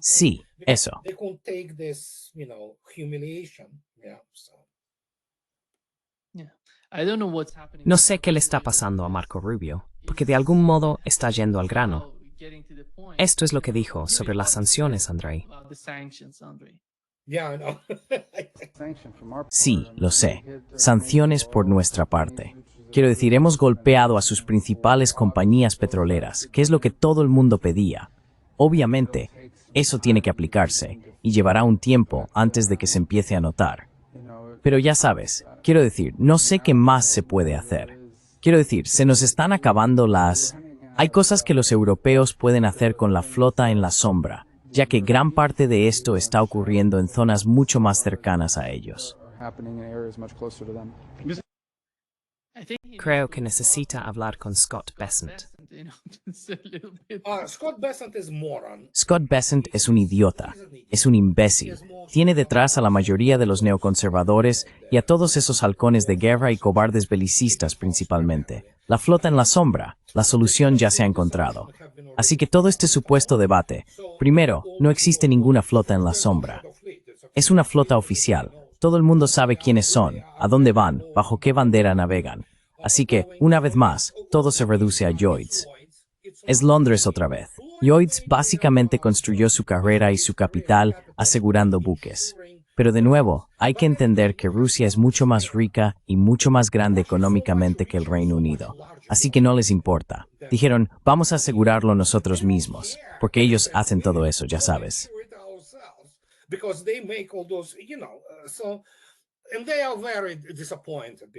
Sí, eso. They couldn't take this, humiliation. Yeah, so. Yeah. I don't know what's happening. No sé qué le está pasando a Marco Rubio, porque de algún modo está yendo al grano. Getting to the point Esto es lo que dijo sobre las sanciones, Andrei. about the sanctions, Andre. Yeah, I know. Sí, lo sé. Sanciones por nuestra parte. Quiero decir, hemos golpeado a sus principales compañías petroleras, que es lo que todo el mundo pedía. Obviamente, eso tiene que aplicarse, y llevará un tiempo antes de que se empiece a notar. Pero ya sabes, quiero decir, no sé qué más se puede hacer. Quiero decir, se nos están acabando las... Hay cosas que los europeos pueden hacer con la flota en la sombra, ya que gran parte de esto está ocurriendo en zonas mucho más cercanas a ellos. I think he Creo que necesita hablar con Scott Bessent. just a little bit. Scott Bessent is moron. Scott Bessent es un idiota, es un imbécil. Tiene detrás a la mayoría de los neoconservadores y a todos esos halcones de guerra y cobardes belicistas principalmente. La flota en la sombra, la solución ya se ha encontrado. Así que todo este supuesto debate, primero, no existe ninguna flota en la sombra. Es una flota oficial. Todo el mundo sabe quiénes son, a dónde van, bajo qué bandera navegan. Así que, una vez más, todo se reduce a Lloyds. Es Londres otra vez. Lloyds básicamente construyó su carrera y su capital asegurando buques. Pero de nuevo, hay que entender que Rusia es mucho más rica y mucho más grande económicamente que el Reino Unido. Así que no les importa. Dijeron, vamos a asegurarlo nosotros mismos, porque ellos hacen todo eso, ya sabes. because they make all those, and they are very disappointed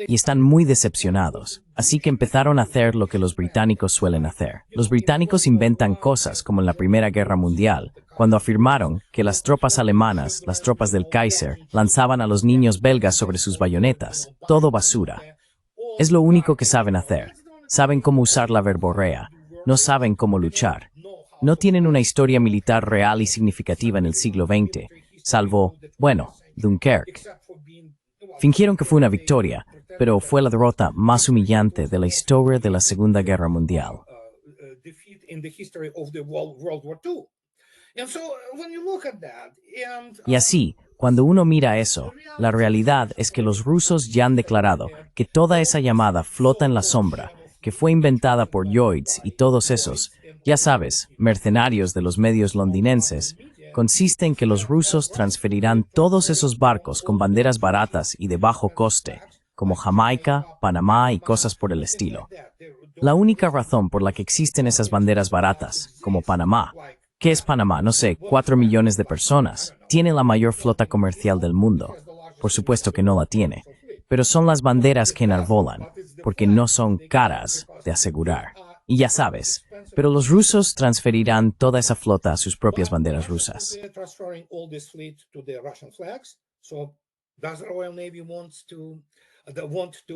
Y están muy decepcionados, así que empezaron a hacer lo que los británicos suelen hacer. Los británicos inventan cosas como en la Primera Guerra Mundial, cuando afirmaron que las tropas alemanas, las tropas del Kaiser, lanzaban a los niños belgas sobre sus bayonetas. Todo basura. Es lo único que saben hacer. Saben cómo usar la verborrea. No saben cómo luchar. No tienen una historia militar real y significativa en el siglo XX, salvo, Dunkerque. Fingieron que fue una victoria, pero fue la derrota más humillante de la historia de la Segunda Guerra Mundial. Y así, cuando uno mira eso, la realidad es que los rusos ya han declarado que toda esa llamada flota en la sombra, que fue inventada por Lloyds y todos esos, ya sabes, mercenarios de los medios londinenses, consiste en que los rusos transferirán todos esos barcos con banderas baratas y de bajo coste, como Jamaica, Panamá y cosas por el estilo. La única razón por la que existen esas banderas baratas, como Panamá, ¿qué es Panamá? No sé, 4 millones de personas, tiene la mayor flota comercial del mundo. Por supuesto que no la tiene, pero son las banderas que enarbolan, porque no son caras de asegurar. Y ya sabes, pero los rusos transferirán toda esa flota a sus propias banderas rusas.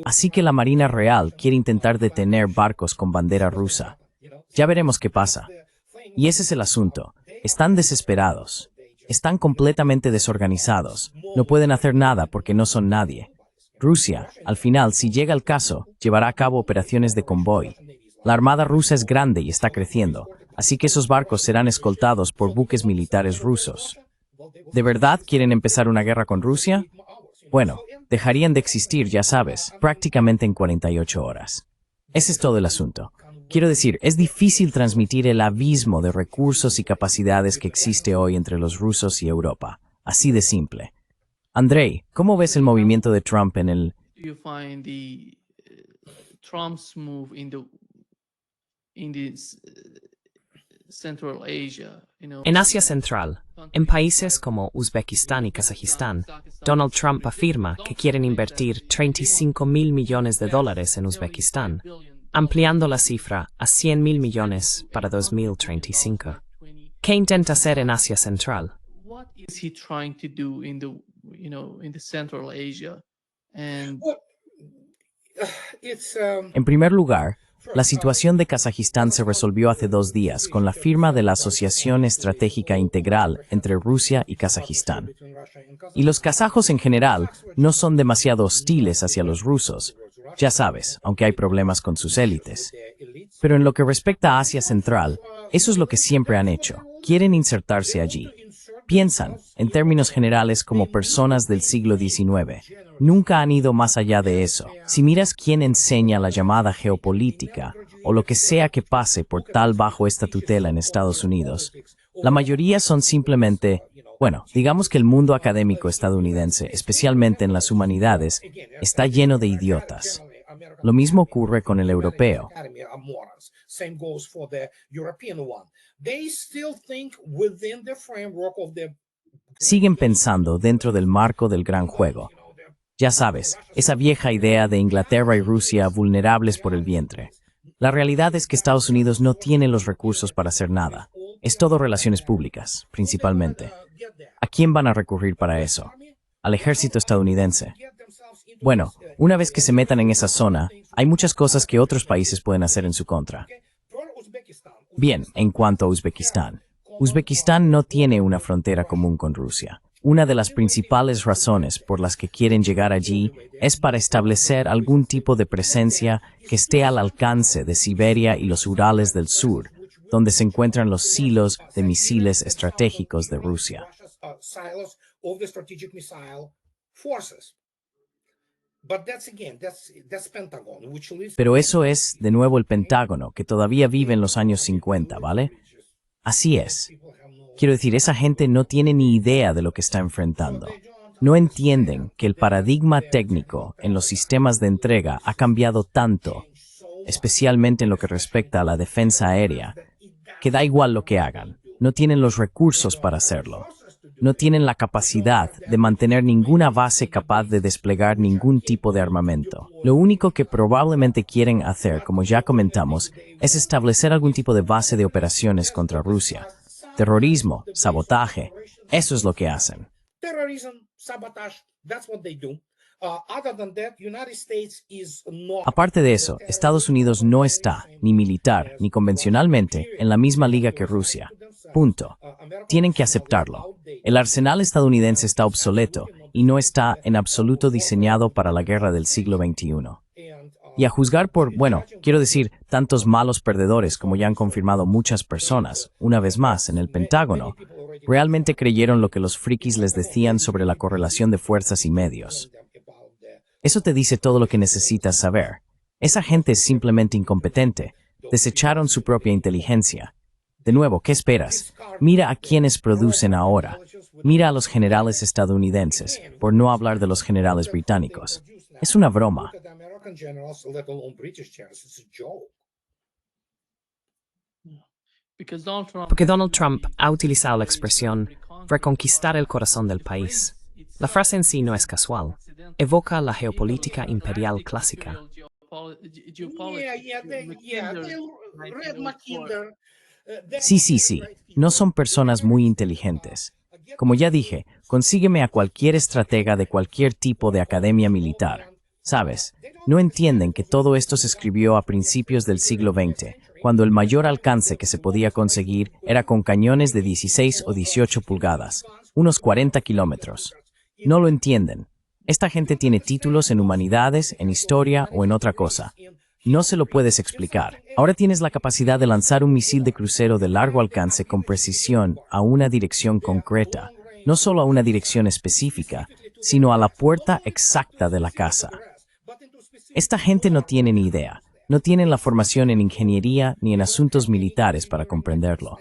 Así que la Marina Real quiere intentar detener barcos con bandera rusa. Ya veremos qué pasa. Y ese es el asunto. Están desesperados. Están completamente desorganizados. No pueden hacer nada porque no son nadie. Rusia, al final, si llega el caso, llevará a cabo operaciones de convoy. La armada rusa es grande y está creciendo, así que esos barcos serán escoltados por buques militares rusos. ¿De verdad quieren empezar una guerra con Rusia? Bueno, dejarían de existir, ya sabes, prácticamente en 48 horas. Ese es todo el asunto. Quiero decir, es difícil transmitir el abismo de recursos y capacidades que existe hoy entre los rusos y Europa. Así de simple. Andrei, ¿cómo ves el movimiento de Trump en el... Trump's move in Central Asia, En Asia Central, en países como Uzbekistán y Kazajistán, Donald Trump afirma que quieren invertir $35.000 millones en Uzbekistán, ampliando la cifra a $100.000 millones para 2035. ¿Qué intenta hacer en Asia Central? What is he trying to do in the Central Asia? And En primer lugar, la situación de Kazajistán se resolvió hace 2 días con la firma de la Asociación Estratégica Integral entre Rusia y Kazajistán. Y los kazajos en general no son demasiado hostiles hacia los rusos, ya sabes, aunque hay problemas con sus élites. Pero en lo que respecta a Asia Central, eso es lo que siempre han hecho. Quieren insertarse allí. Piensan, en términos generales, como personas del siglo XIX. Nunca han ido más allá de eso. Si miras quién enseña la llamada geopolítica, o lo que sea que pase por tal bajo esta tutela en Estados Unidos, la mayoría son simplemente, digamos que el mundo académico estadounidense, especialmente en las humanidades, está lleno de idiotas. Lo mismo ocurre con el europeo. Siguen pensando dentro del marco del gran juego. Ya sabes, esa vieja idea de Inglaterra y Rusia vulnerables por el vientre. La realidad es que Estados Unidos no tiene los recursos para hacer nada. Es todo relaciones públicas, principalmente. ¿A quién van a recurrir para eso? Al ejército estadounidense. Bueno, una vez que se metan en esa zona, hay muchas cosas que otros países pueden hacer en su contra. Bien, en cuanto a Uzbekistán. Uzbekistán no tiene una frontera común con Rusia. Una de las principales razones por las que quieren llegar allí es para establecer algún tipo de presencia que esté al alcance de Siberia y los Urales del Sur, donde se encuentran los silos de misiles estratégicos de Rusia. Pero eso es, de nuevo, el Pentágono, que todavía vive en los años 50, ¿vale? Así es. Quiero decir, esa gente no tiene ni idea de lo que está enfrentando. No entienden que el paradigma técnico en los sistemas de entrega ha cambiado tanto, especialmente en lo que respecta a la defensa aérea, que da igual lo que hagan, no tienen los recursos para hacerlo. no tienen la capacidad de mantener ninguna base capaz de desplegar ningún tipo de armamento. Lo único que probablemente quieren hacer, como ya comentamos, es establecer algún tipo de base de operaciones contra Rusia. Terrorismo, sabotaje, eso es lo que hacen. Terrorism, sabotage, that's what they do. Other than that, United States is not. Aparte de eso, Estados Unidos no está, ni militar, ni convencionalmente, en la misma liga que Rusia. Punto. Tienen que aceptarlo. El arsenal estadounidense está obsoleto y no está en absoluto diseñado para la guerra del siglo XXI. Y a juzgar por, bueno, quiero decir, tantos malos perdedores como ya han confirmado muchas personas, una vez más, en el Pentágono, realmente creyeron lo que los frikis les decían sobre la correlación de fuerzas y medios. Eso te dice todo lo que necesitas saber. Esa gente es simplemente incompetente. Desecharon su propia inteligencia. De nuevo, ¿qué esperas? Mira a quienes producen ahora. Mira a los generales estadounidenses, por no hablar de los generales británicos. Es una broma. Porque Donald Trump ha utilizado la expresión reconquistar el corazón del país. La frase en sí no es casual. Evoca la geopolítica imperial clásica. Sí. No son personas muy inteligentes. Como ya dije, consígueme a cualquier estratega de cualquier tipo de academia militar. ¿Sabes? No entienden que todo esto se escribió a principios del siglo XX, cuando el mayor alcance que se podía conseguir era con cañones de 16 o 18 pulgadas, unos 40 kilómetros. No lo entienden. Esta gente tiene títulos en humanidades, en historia o en otra cosa. No se lo puedes explicar. Ahora tienes la capacidad de lanzar un misil de crucero de largo alcance con precisión a una dirección concreta, no solo a una dirección específica, sino a la puerta exacta de la casa. Esta gente no tiene ni idea. No tienen la formación en ingeniería ni en asuntos militares para comprenderlo.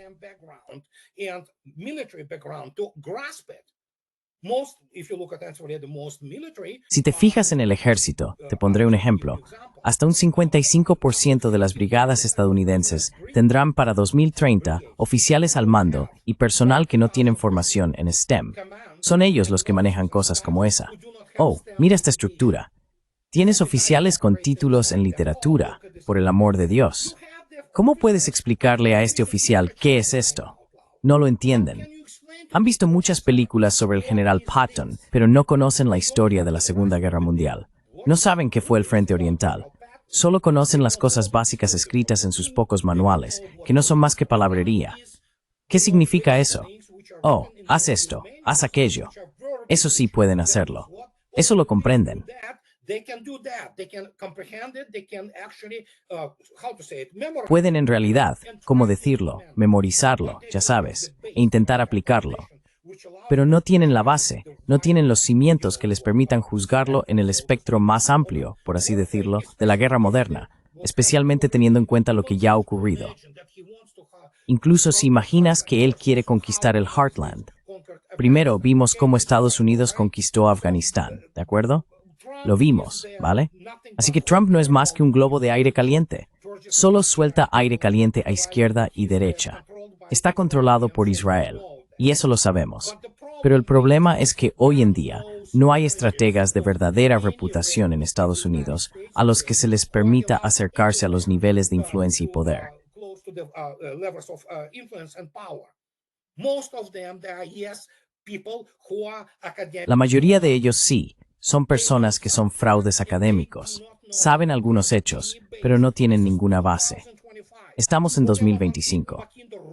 Si te fijas en el ejército, te pondré un ejemplo, hasta un 55% de las brigadas estadounidenses tendrán para 2030 oficiales al mando y personal que no tienen formación en STEM. Son ellos los que manejan cosas como esa. Oh, mira esta estructura. Tienes oficiales con títulos en literatura, por el amor de Dios. ¿Cómo puedes explicarle a este oficial qué es esto? No lo entienden. Han visto muchas películas sobre el general Patton, pero no conocen la historia de la Segunda Guerra Mundial. No saben qué fue el Frente Oriental. Solo conocen las cosas básicas escritas en sus pocos manuales, que no son más que palabrería. ¿Qué significa eso? Oh, haz esto, haz aquello. Eso sí pueden hacerlo. Eso lo comprenden. Pueden en realidad, ¿cómo decirlo?, memorizarlo, ya sabes, e intentar aplicarlo. Pero no tienen la base, no tienen los cimientos que les permitan juzgarlo en el espectro más amplio, por así decirlo, de la guerra moderna, especialmente teniendo en cuenta lo que ya ha ocurrido. Incluso si imaginas que él quiere conquistar el Heartland. Primero vimos cómo Estados Unidos conquistó Afganistán, ¿de acuerdo? Lo vimos, ¿vale? Así que Trump no es más que un globo de aire caliente. Solo suelta aire caliente a izquierda y derecha. Está controlado por Israel, y eso lo sabemos. Pero el problema es que hoy en día no hay estrategas de verdadera reputación en Estados Unidos a los que se les permita acercarse a los niveles de influencia y poder. La mayoría de ellos sí. Son personas que son fraudes académicos. Saben algunos hechos, pero no tienen ninguna base. Estamos en 2025.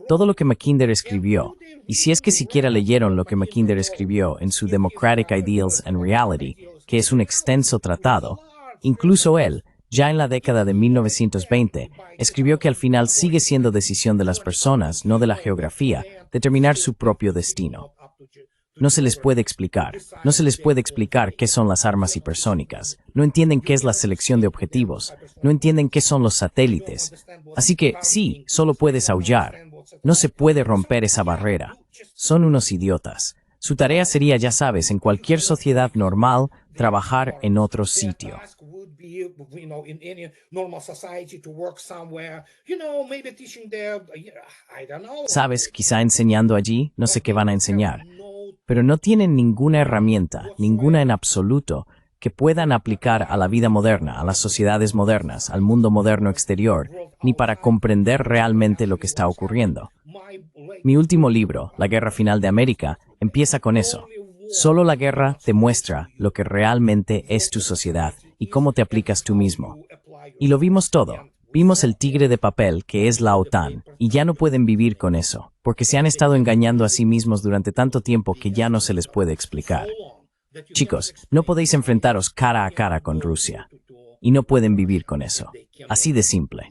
Todo lo que Mackinder escribió, y si es que siquiera leyeron lo que Mackinder escribió en su Democratic Ideals and Reality, que es un extenso tratado, incluso él, ya en la década de 1920, escribió que al final sigue siendo decisión de las personas, no de la geografía, determinar su propio destino. No se les puede explicar. No se les puede explicar qué son las armas hipersónicas. No entienden qué es la selección de objetivos. No entienden qué son los satélites. Así que, sí, solo puedes aullar. No se puede romper esa barrera. Son unos idiotas. Su tarea sería, ya sabes, en cualquier sociedad normal, trabajar en otro sitio. Sabes, quizá enseñando allí, no sé qué van a enseñar. pero no tienen ninguna herramienta, ninguna en absoluto, que puedan aplicar a la vida moderna, a las sociedades modernas, al mundo moderno exterior, ni para comprender realmente lo que está ocurriendo. Mi último libro, La Guerra Final de América, empieza con eso. Solo la guerra te muestra lo que realmente es tu sociedad y cómo te aplicas tú mismo. Y lo vimos todo. Vimos el tigre de papel, que es la OTAN, y ya no pueden vivir con eso, porque se han estado engañando a sí mismos durante tanto tiempo que ya no se les puede explicar. Chicos, no podéis enfrentaros cara a cara con Rusia, y no pueden vivir con eso. Así de simple.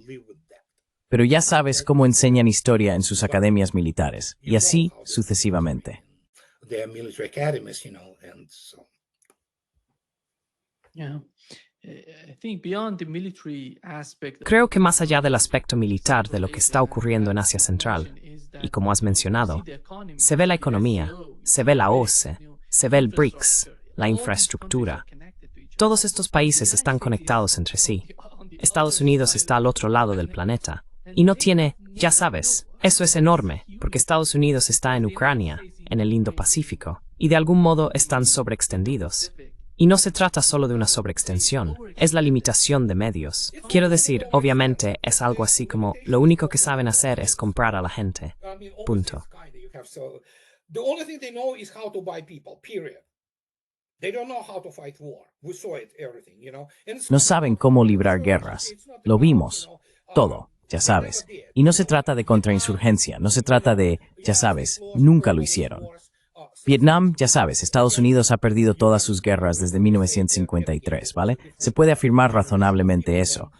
Pero ya sabes cómo enseñan historia en sus academias militares, y así sucesivamente. Their military academies, and so. Yeah. I think beyond the military aspect, Creo que más allá del aspecto militar de lo que está ocurriendo en Asia Central, y como has mencionado, se ve la economía, se ve la OCE, se ve el BRICS, la infraestructura. Todos estos países están conectados entre sí. Estados Unidos está al otro lado del planeta, y no tiene, ya sabes, eso es enorme, porque Estados Unidos está en Ucrania, en el Indo-Pacífico, y de algún modo están sobreextendidos. Y no se trata solo de una sobreextensión, es la limitación de medios. Quiero decir, obviamente, es algo así como lo único que saben hacer es comprar a la gente. Punto. The only thing they know is how to buy people, period. They don't know how to fight war. We saw it, everything, And it's No not saben about- cómo librar guerras. it's not Lo about, vimos. Todo, ya sabes. Y no se trata de contrainsurgencia, no se trata de, ya sabes, nunca lo hicieron. Vietnam, ya sabes, Estados Unidos ha perdido todas sus guerras desde 1953, ¿vale? Se puede afirmar razonablemente eso.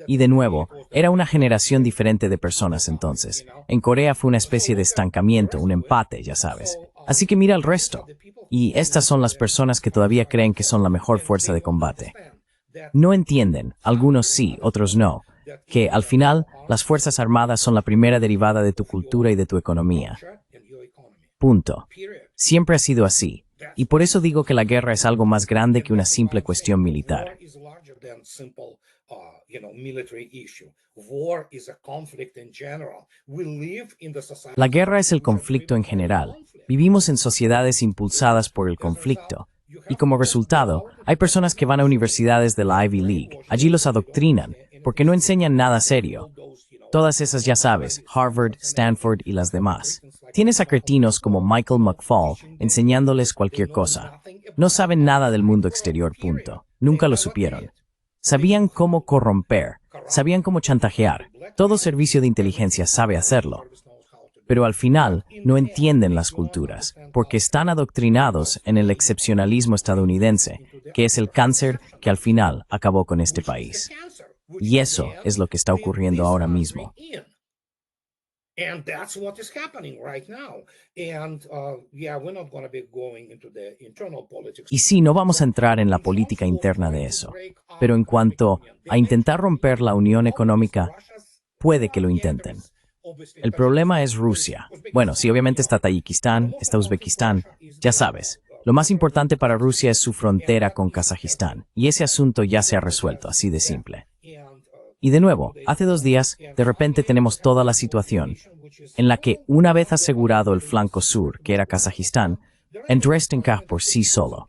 Y de nuevo, era una generación diferente de personas entonces. En Corea fue una especie de estancamiento, un empate, ya sabes. Así que mira el resto. Y estas son las personas que todavía creen que son la mejor fuerza de combate. No entienden, algunos sí, otros no, que al final las Fuerzas Armadas son la primera derivada de tu cultura y de tu economía. Punto. Siempre ha sido así. Y por eso digo que la guerra es algo más grande que una simple cuestión militar. La guerra es el conflicto en general. Vivimos en sociedades impulsadas por el conflicto. Y como resultado, hay personas que van a universidades de la Ivy League. Allí los adoctrinan, porque no enseñan nada serio. Todas esas ya sabes, Harvard, Stanford y las demás. Tienes a cretinos como Michael McFaul enseñándoles cualquier cosa. No saben nada del mundo exterior, punto. Nunca lo supieron. Sabían cómo corromper, sabían cómo chantajear. Todo servicio de inteligencia sabe hacerlo. Pero al final no entienden las culturas, porque están adoctrinados en el excepcionalismo estadounidense, que es el cáncer que al final acabó con este país. Y eso es lo que está ocurriendo ahora mismo. And that's what is happening right now. And yeah, we're not going to be going into the internal politics. Y sí, no vamos a entrar en la política interna de eso. Pero en cuanto a intentar romper la unión económica, puede que lo intenten. El problema es Rusia. Bueno, sí, obviamente está Tayikistán, está Uzbekistán, ya sabes. Lo más importante para Rusia es su frontera con Kazajistán. Y ese asunto ya se ha resuelto, así de simple. Y de nuevo, hace 2 días, de repente tenemos toda la situación en la que, una vez asegurado el flanco sur, que era Kazajistán, entró Estenkaj por sí solo.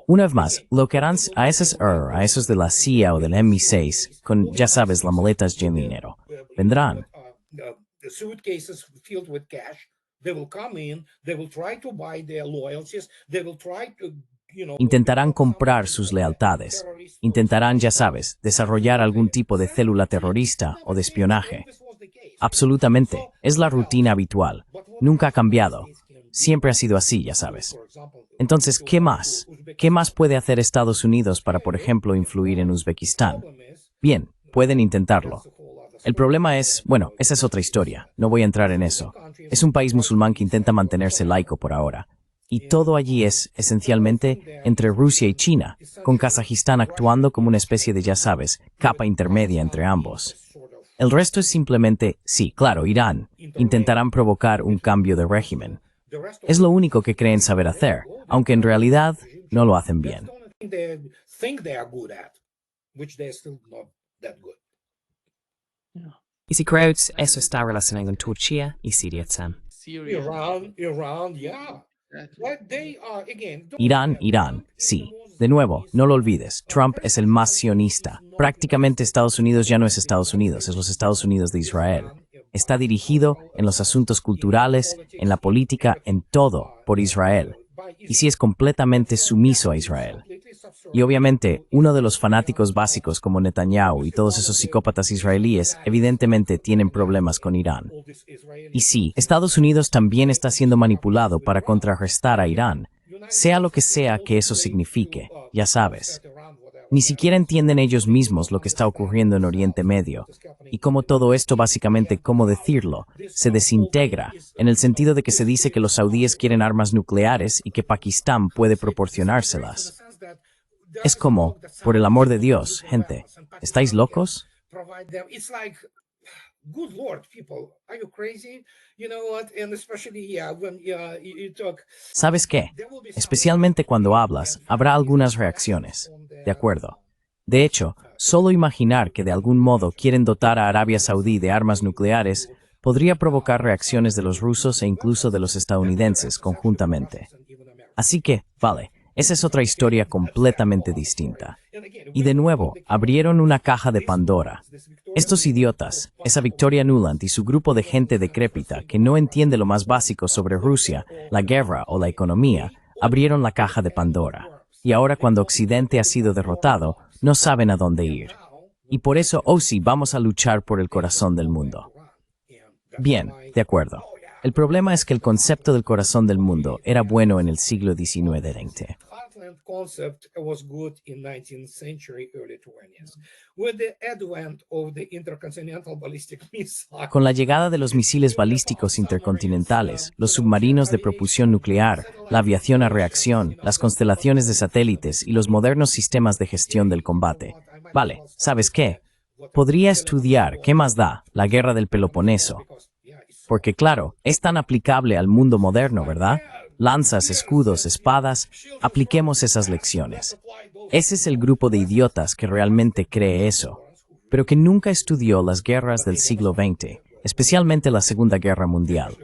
Una vez más, lo que harán a esos de la CIA o del MI6, con, ya sabes, las maletas llenas de dinero, vendrán. The suitcases filled with cash, they will come in, they will try to buy their loyalties, they will try to Intentarán comprar sus lealtades. Intentarán, ya sabes, desarrollar algún tipo de célula terrorista o de espionaje. Absolutamente. Es la rutina habitual. Nunca ha cambiado. Siempre ha sido así, ya sabes. Entonces, ¿qué más? ¿Qué más puede hacer Estados Unidos para, por ejemplo, influir en Uzbekistán? Bien, pueden intentarlo. El problema es, bueno, esa es otra historia. No voy a entrar en eso. Es un país musulmán que intenta mantenerse laico por ahora. Y todo allí es, esencialmente, entre Rusia y China, con Kazajistán actuando como una especie de, ya sabes, capa intermedia entre ambos. El resto es simplemente, sí, claro, Irán. Intentarán provocar un cambio de régimen. Es lo único que creen saber hacer, aunque en realidad no lo hacen bien. Y si crees eso está relacionado con Turquía y Siria, Sam. Syria. Iran, yeah. But they are, again, don't Irán, forget, Irán, Trump is sí. the most De nuevo, no lo Zionist, olvides, Trump es el más sionista. Prácticamente Estados Unidos ya no es Estados Unidos, es los Estados Unidos de Israel. Está dirigido en los asuntos culturales, en la política, en todo, por Israel. Y sí es completamente sumiso a Israel. Y obviamente, uno de los fanáticos básicos como Netanyahu y todos esos psicópatas israelíes evidentemente tienen problemas con Irán. Y sí, Estados Unidos también está siendo manipulado para contrarrestar a Irán, sea lo que sea que eso signifique, ya sabes. Ni siquiera entienden ellos mismos lo que está ocurriendo en Oriente Medio, y cómo todo esto básicamente, ¿cómo decirlo?, se desintegra, en el sentido de que se dice que los saudíes quieren armas nucleares y que Pakistán puede proporcionárselas. Es como, por el amor de Dios, gente, ¿estáis locos? It's like, good Lord, people, are you crazy? You know what? And especially, yeah, when you talk, ¿Sabes qué? Especialmente cuando hablas, habrá algunas reacciones. De acuerdo. De hecho, solo imaginar que de algún modo quieren dotar a Arabia Saudí de armas nucleares podría provocar reacciones de los rusos e incluso de los estadounidenses conjuntamente. Así que, vale, esa es otra historia completamente distinta. Y de nuevo, abrieron una caja de Pandora. Estos idiotas, esa Victoria Nuland y su grupo de gente decrépita que no entiende lo más básico sobre Rusia, la guerra o la economía, abrieron la caja de Pandora. Y ahora cuando Occidente ha sido derrotado, no saben a dónde ir. Y por eso, oh sí, vamos a luchar por el corazón del mundo. Bien, de acuerdo. El problema es que el concepto del corazón del mundo era bueno en el siglo XIX-XX. Heartland concept was good in 19th century, early 20s. With the advent of the intercontinental ballistic missile, Con la llegada de los misiles balísticos intercontinentales, los submarinos de propulsión nuclear, la aviación a reacción, las constelaciones de satélites y los modernos sistemas de gestión del combate. Vale, ¿sabes qué? Podría estudiar, ¿qué más da?, la guerra del Peloponeso. Porque claro, es tan aplicable al mundo moderno, ¿verdad? Lanzas, escudos, espadas, apliquemos esas lecciones. Ese es el grupo de idiotas que realmente cree eso, pero que nunca estudió las guerras del siglo XX, especialmente la Segunda Guerra Mundial.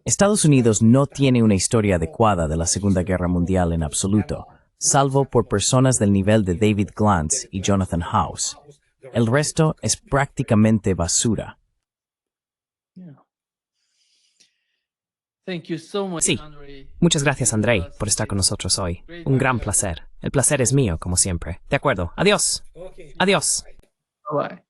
Estados Unidos no tiene una historia adecuada de la Segunda Guerra Mundial en absoluto, salvo por personas del nivel de David Glantz y Jonathan House. El resto es prácticamente basura. Thank you so much, Sí. Andrei. Muchas gracias, Andrei, por estar con nosotros hoy. Un gran placer. El placer es mío, como siempre. De acuerdo. Adiós. okay. Adiós. Bye.